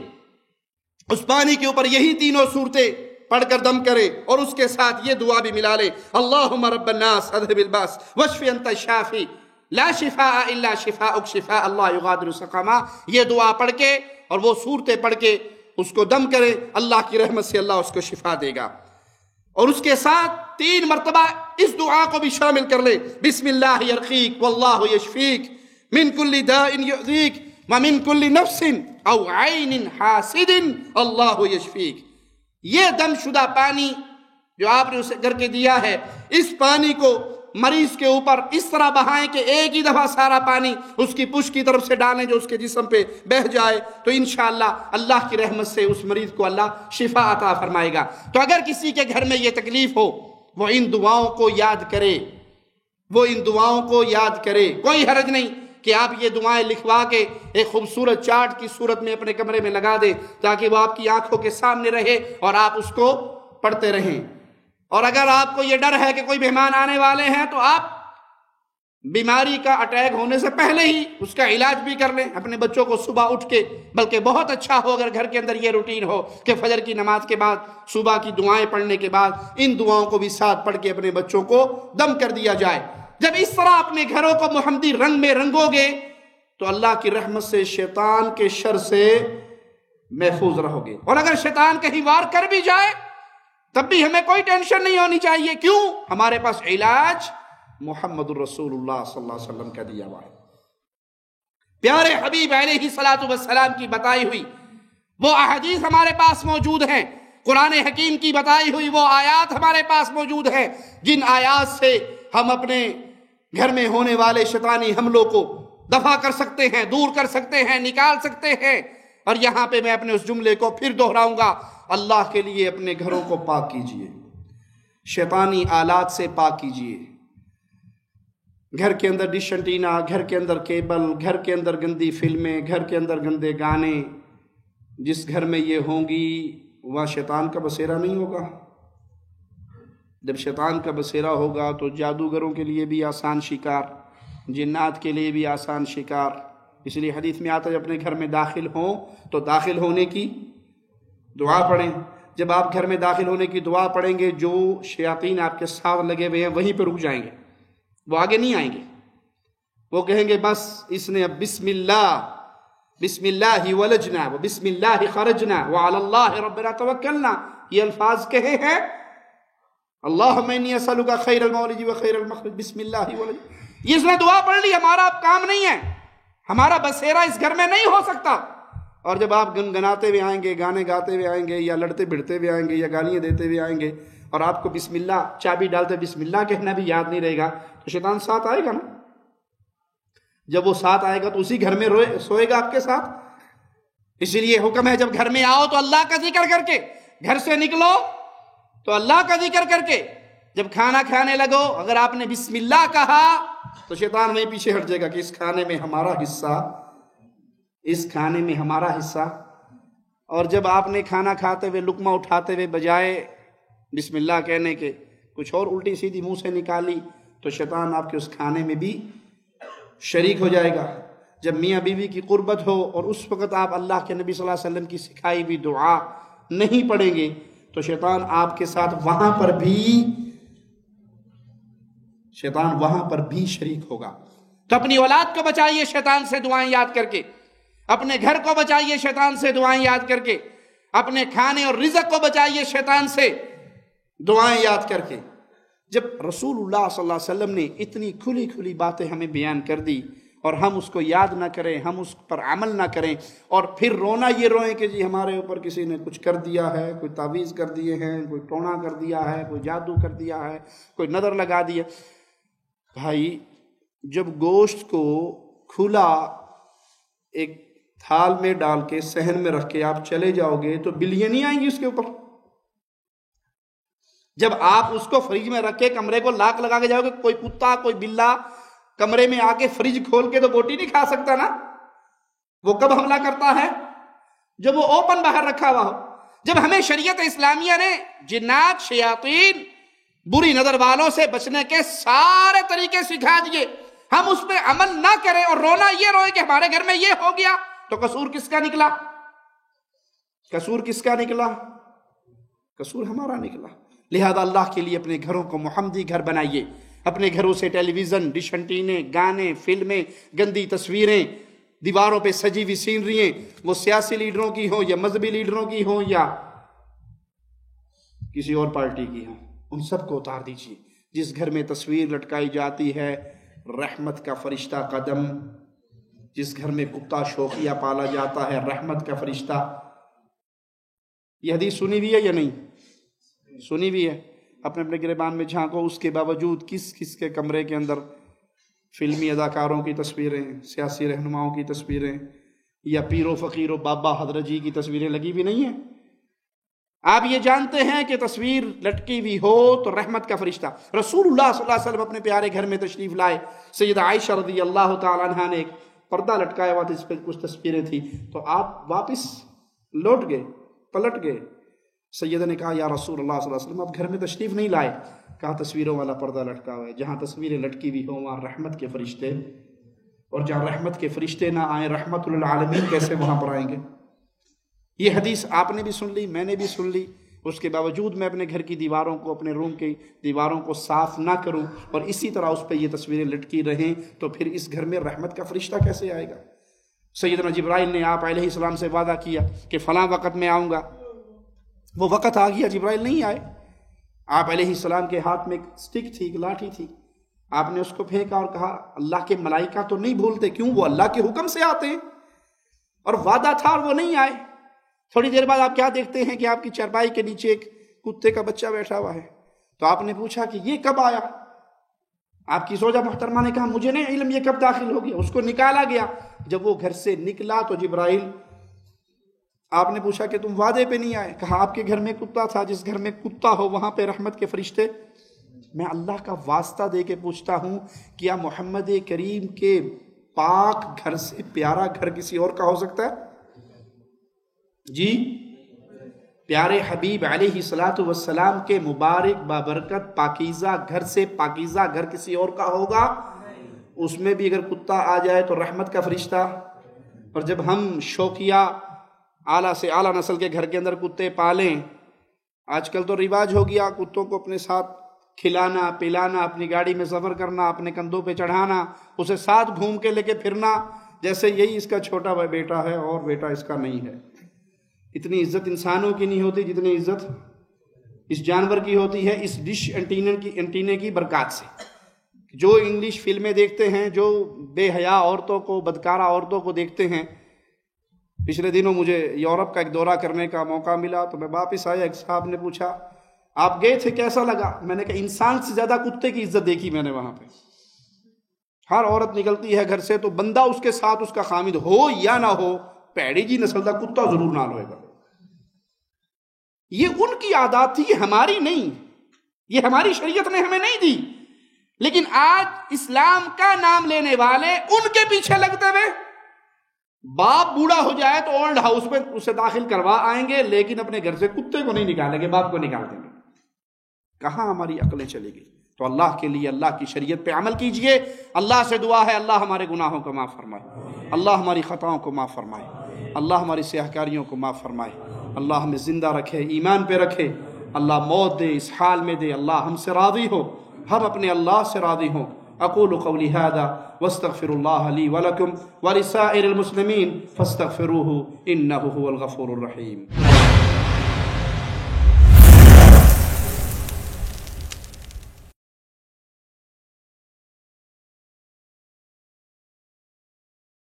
اس پانی کے اوپر یہی تینوں صورتیں پڑھ کر دم کرے اور اس کے ساتھ یہ دعا بھی ملا لے، اللہم رب الناس اذھب الباس واشف انت الشافی لا شفاء الا شفاءک شفاء اللہ یغادر سقما. یہ دعا پڑھ کے اور وہ صورتیں پڑھ کے اس کو دم کرے، اللہ کی رحمت سے اللہ اس کو شفا دے گا. اور اس کے ساتھ 3 مرتبہ اس دعا کو بھی شامل کر لے، بسم اللہ یرقیک واللہ یشفیک من کل داء یؤذیک ومن کل نفس او عین حاسد اللہ یشفیک. یہ دم شدہ پانی جو آپ نے اسے کر کے دیا ہے، اس پانی کو مریض کے اوپر اس طرح بہائیں کہ ایک ہی دفعہ سارا پانی اس کی پشت کی طرف سے ڈالیں جو اس کے جسم پہ بہہ جائے، تو انشاءاللہ اللہ کی رحمت سے اس مریض کو اللہ شفا عطا فرمائے گا. تو اگر کسی کے گھر میں یہ تکلیف ہو، وہ ان دعاؤں کو یاد کرے، وہ ان دعاؤں کو یاد کرے. کوئی حرج نہیں کہ آپ یہ دعائیں لکھوا کے ایک خوبصورت چارٹ کی صورت میں اپنے کمرے میں لگا دیں تاکہ وہ آپ کی آنکھوں کے سامنے رہے اور آپ اس کو پڑھتے رہیں. اور اگر آپ کو یہ ڈر ہے کہ کوئی مہمان آنے والے ہیں تو آپ بیماری کا اٹیک ہونے سے پہلے ہی اس کا علاج بھی کر لیں. اپنے بچوں کو صبح اٹھ کے، بلکہ بہت اچھا ہو اگر گھر کے اندر یہ روٹین ہو کہ فجر کی نماز کے بعد، صبح کی دعائیں پڑھنے کے بعد ان دعاؤں کو بھی ساتھ پڑھ کے اپنے بچوں کو دم کر دیا جائے. جب اس طرح اپنے گھروں کو محمدی رنگ میں رنگو گے تو اللہ کی رحمت سے شیطان کے شر سے محفوظ رہو گے. اور اگر شیطان کہیں وار کر بھی جائے تب بھی ہمیں کوئی ٹینشن نہیں ہونی چاہیے. کیوں؟ ہمارے پاس علاج محمد الرسول اللہ صلی اللہ علیہ وسلم کا دیا ہوا ہے. پیارے حبیب علیہ الصلوۃ والسلام کی بتائی ہوئی وہ احادیث ہمارے پاس موجود ہیں، قرآن حکیم کی بتائی ہوئی وہ آیات ہمارے پاس موجود ہیں، جن آیات سے ہم اپنے گھر میں ہونے والے شیطانی حملوں کو دفع کر سکتے ہیں، دور کر سکتے ہیں، نکال سکتے ہیں. اور یہاں پہ میں اپنے اس جملے کو پھر دہراؤں گا، اللہ کے لیے اپنے گھروں کو پاک کیجئے، شیطانی آلات سے پاک کیجئے. گھر کے اندر ڈش انٹینا، گھر کے اندر کیبل، گھر کے اندر گندی فلمیں، گھر کے اندر گندے گانے، جس گھر میں یہ ہوں گی وہاں شیطان کا بسیرا نہیں ہوگا. جب شیطان کا بسیرا ہوگا تو جادوگروں کے لیے بھی آسان شکار، جنات کے لیے بھی آسان شکار. اس لیے حدیث میں آتا ہے جب اپنے گھر میں داخل ہوں تو داخل ہونے کی دعا پڑھیں. جب آپ گھر میں داخل ہونے کی دعا پڑھیں گے، جو شیاطین آپ کے ساتھ لگے ہوئے ہیں وہیں پہ رک جائیں گے، وہ آگے نہیں آئیں گے. وہ کہیں گے بس اس نے اب بسم اللہ ولجنا و بسم اللہ خرجنا وعلی اللہ ربنا توکلنا یہ الفاظ کہے ہیں. اللہم انی اسألک خیر المولج و خیر المخرج بسم اللہ ولج. یہ اس نے دعا پڑھ لی، ہمارا اب کام نہیں ہے، ہمارا بسیرا اس گھر میں نہیں ہو سکتا. اور جب آپ گنگناتے ہوئے آئیں گے، گانے گاتے ہوئے آئیں گے، یا لڑتے بھڑتے ہوئے آئیں گے، یا گالیاں دیتے ہوئے آئیں گے، اور آپ کو بسم اللہ چابی ڈالتے بسم اللہ کہنا بھی یاد نہیں رہے گا، تو شیطان ساتھ آئے گا نا. جب وہ ساتھ آئے گا تو اسی گھر میں سوئے گا آپ کے ساتھ. اسی لیے حکم ہے جب گھر میں آؤ تو اللہ کا ذکر کر کے، گھر سے نکلو تو اللہ کا ذکر کر کے، جب کھانا کھانے لگو اگر آپ نے بسم اللہ کہا تو شیطان وہیں پیچھے ہٹ جائے گا کہ اس کھانے میں ہمارا حصہ، اس کھانے میں ہمارا حصہ. اور جب آپ نے کھانا کھاتے ہوئے لقمہ اٹھاتے ہوئے بجائے بسم اللہ کہنے کے کچھ اور الٹی سیدھی منہ سے نکالی تو شیطان آپ کے اس کھانے میں بھی شریک ہو جائے گا. جب میاں بیوی کی قربت ہو اور اس وقت آپ اللہ کے نبی صلی اللہ علیہ وسلم کی سکھائی ہوئی دعا نہیں پڑھیں گے تو شیطان آپ کے ساتھ وہاں پر بھی شریک ہوگا. تو اپنی اولاد کو بچائیے شیطان سے دعائیں یاد کر کے، اپنے گھر کو بچائیے شیطان سے دعائیں یاد کر کے، اپنے کھانے اور رزق کو بچائیے شیطان سے دعائیں یاد کر کے. جب رسول اللہ صلی اللہ علیہ وسلم نے اتنی کھلی کھلی باتیں ہمیں بیان کر دی اور ہم اس کو یاد نہ کریں، ہم اس پر عمل نہ کریں، اور پھر رونا یہ روئیں کہ جی ہمارے اوپر کسی نے کچھ کر دیا ہے، کوئی تعویذ کر دیے ہیں، کوئی ٹونا کر دیا ہے، کوئی جادو کر دیا ہے، کوئی نظر لگا دیا. بھائی جب گوشت کو کھلا ایک تھال میں ڈال کے صحن میں رکھ کے آپ چلے جاؤ گے تو بلیاں نہیں آئیں گی اس کے اوپر. جب آپ اس کو فریج میں رکھ کے کمرے کو لاک لگا کے جاؤ گے، کوئی کتا کوئی بلا کمرے میں آ کے فریج کھول کے تو بوٹی نہیں کھا سکتا نا. وہ کب حملہ کرتا ہے؟ جب وہ اوپن باہر رکھا ہوا ہو. جب ہمیں شریعت اسلامیہ نے جنات، شیاطین، بری نظر والوں سے بچنے کے سارے طریقے سکھا دیے، ہم اس پہ عمل نہ کریں اور رونا یہ روئے کہ ہمارے گھر میں یہ ہو گیا، تو قصور کس کا نکلا؟ قصور کس کا نکلا؟ قصور ہمارا نکلا۔ لہذا اللہ کے لیے اپنے گھروں کو محمدی گھر بنائیے، اپنے گھروں سے ٹیلی ویژن، ڈش انٹینے، گانے، فلمیں، گندی تصویریں، دیواروں پہ سجی ہوئی سینریاں، وہ سیاسی لیڈروں کی ہوں یا مذہبی لیڈروں کی ہوں یا کسی اور پارٹی کی ہوں، ان سب کو اتار دیجیے۔ جس گھر میں تصویر لٹکائی جاتی ہے رحمت کا فرشتہ قدم، جس گھر میں کتا شوقیہ پالا جاتا ہے رحمت کا فرشتہ۔ یہ حدیث سنی بھی ہے یا نہیں؟ سنی بھی ہے۔ اپنے اپنے گریبان میں جھانکو، اس کے باوجود کس کس کے کمرے کے اندر فلمی اداکاروں کی تصویریں، سیاسی رہنماؤں کی تصویریں یا پیر و فقیر و بابا حضرت جی کی تصویریں لگی بھی نہیں ہیں؟ آپ یہ جانتے ہیں کہ تصویر لٹکی ہوئی ہو تو رحمت کا فرشتہ۔ رسول اللہ صلی اللہ علیہ وسلم اپنے پیارے گھر میں تشریف لائے، سیدہ عائشہ رضی اللہ تعالیٰ عنہ نے ایک پردہ لٹکایا ہوا تھا، اس پہ کچھ تصویریں تھیں، تو آپ واپس لوٹ گئے، پلٹ گئے۔ سیدہ نے کہا یا رسول اللہ صلی اللہ علیہ وسلم آپ گھر میں تشریف نہیں لائے؟ کہا تصویروں والا پردہ لٹکا ہوا ہے، جہاں تصویریں لٹکی ہوئی ہوں وہاں رحمت کے فرشتے، اور جہاں رحمت کے فرشتے نہ آئیں رحمت للعالمین کیسے وہاں پر آئیں گے؟ یہ حدیث آپ نے بھی سن لی، میں نے بھی سن لی، اس کے باوجود میں اپنے گھر کی دیواروں کو، اپنے روم کی دیواروں کو صاف نہ کروں اور اسی طرح اس پہ یہ تصویریں لٹکی رہیں، تو پھر اس گھر میں رحمت کا فرشتہ کیسے آئے گا؟ سیدنا جبرائیل نے آپ علیہ السلام سے وعدہ کیا کہ فلاں وقت میں آؤں گا، وہ وقت آ گیا، جبرائیل نہیں آئے۔ آپ علیہ السلام کے ہاتھ میں ایک سٹک تھی، ایک لاٹھی تھی، آپ نے اس کو پھینکا اور کہا اللہ کے ملائکہ تو نہیں بھولتے، کیوں؟ وہ اللہ کے حکم سے آتے ہیں، اور وعدہ تھا اور وہ نہیں آئے۔ تھوڑی دیر بعد آپ کیا دیکھتے ہیں کہ آپ کی چارپائی کے نیچے ایک کتے کا بچہ بیٹھا ہوا ہے، تو آپ نے پوچھا کہ یہ کب آیا؟ آپ کی زوجہ محترمہ نے کہا مجھے نہیں علم یہ کب داخل ہو گیا، اس کو نکالا گیا۔ جب وہ گھر سے نکلا تو جبرائیل، آپ نے پوچھا کہ تم وعدے پہ نہیں آئے؟ کہا آپ کے گھر میں کتا تھا، جس گھر میں کتا ہو وہاں پہ رحمت کے فرشتے۔ میں اللہ کا واسطہ دے کے پوچھتا ہوں کیا محمد کریم کے پاک گھر سے پیارا گھر کسی اور کا ہو سکتا ہے؟ جی، پیارے حبیب علیہ الصلوۃ والسلام کے مبارک بابرکت پاکیزہ گھر سے پاکیزہ گھر کسی اور کا ہوگا؟ اس میں بھی اگر کتا آ جائے تو رحمت کا فرشتہ۔ اور جب ہم شوقیہ اعلیٰ سے اعلیٰ نسل کے گھر کے اندر کتے پالیں، آج کل تو رواج ہو گیا کتوں کو اپنے ساتھ کھلانا پلانا، اپنی گاڑی میں سفر کرنا، اپنے کندھوں پہ چڑھانا، اسے ساتھ گھوم کے لے کے پھرنا، جیسے یہی اس کا چھوٹا بیٹا ہے اور بیٹا اس کا نہیں ہے۔ اتنی عزت انسانوں کی نہیں ہوتی جتنی عزت اس جانور کی ہوتی ہے، اس ڈش انٹینے کی برکات سے۔ جو انگلش فلمیں دیکھتے ہیں، جو بے حیا عورتوں کو، بدکارہ عورتوں کو دیکھتے ہیں، پچھلے دنوں مجھے یورپ کا ایک دورہ کرنے کا موقع ملا تو میں واپس آیا، ایک صاحب نے پوچھا آپ گئے تھے کیسا لگا؟ میں نے کہا انسان سے زیادہ کتے کی عزت دیکھی میں نے وہاں پہ۔ ہر عورت نکلتی ہے گھر سے تو بندہ اس کے ساتھ اس کا خامد ہو یا نہ ہو، پیڑی جی نسل کا کتا ضرور نال ہوئے گا۔ یہ ان کی عادات تھی، یہ ہماری نہیں، یہ ہماری شریعت نے ہمیں نہیں دی۔ لیکن آج اسلام کا نام لینے والے ان کے پیچھے لگتے ہوئے، باپ بوڑھا ہو جائے تو اولڈ ہاؤس میں اسے داخل کروا آئیں گے، لیکن اپنے گھر سے کتے کو نہیں نکالیں گے، باپ کو نکال دیں گے۔ کہاں ہماری عقلیں چلی گئی؟ تو اللہ کے لیے اللہ کی شریعت پہ عمل کیجئے۔ اللہ سے دعا ہے اللہ ہمارے گناہوں کو معاف فرمائے، اللہ ہماری خطاؤں کو معاف فرمائے، اللہ ہماری سیاہکاریوں کو معاف فرمائے، اللہ ہمیں زندہ رکھے، ایمان پہ رکھے، اللہ موت دے اس حال میں دے، اللہ ہم سے راضی ہو، ہم اپنے اللہ سے راضی ہوں۔ اقول قولی هذا واستغفر الله لي ولكم ولسائر المسلمين فاستغفروه انه هو الغفور الرحيم۔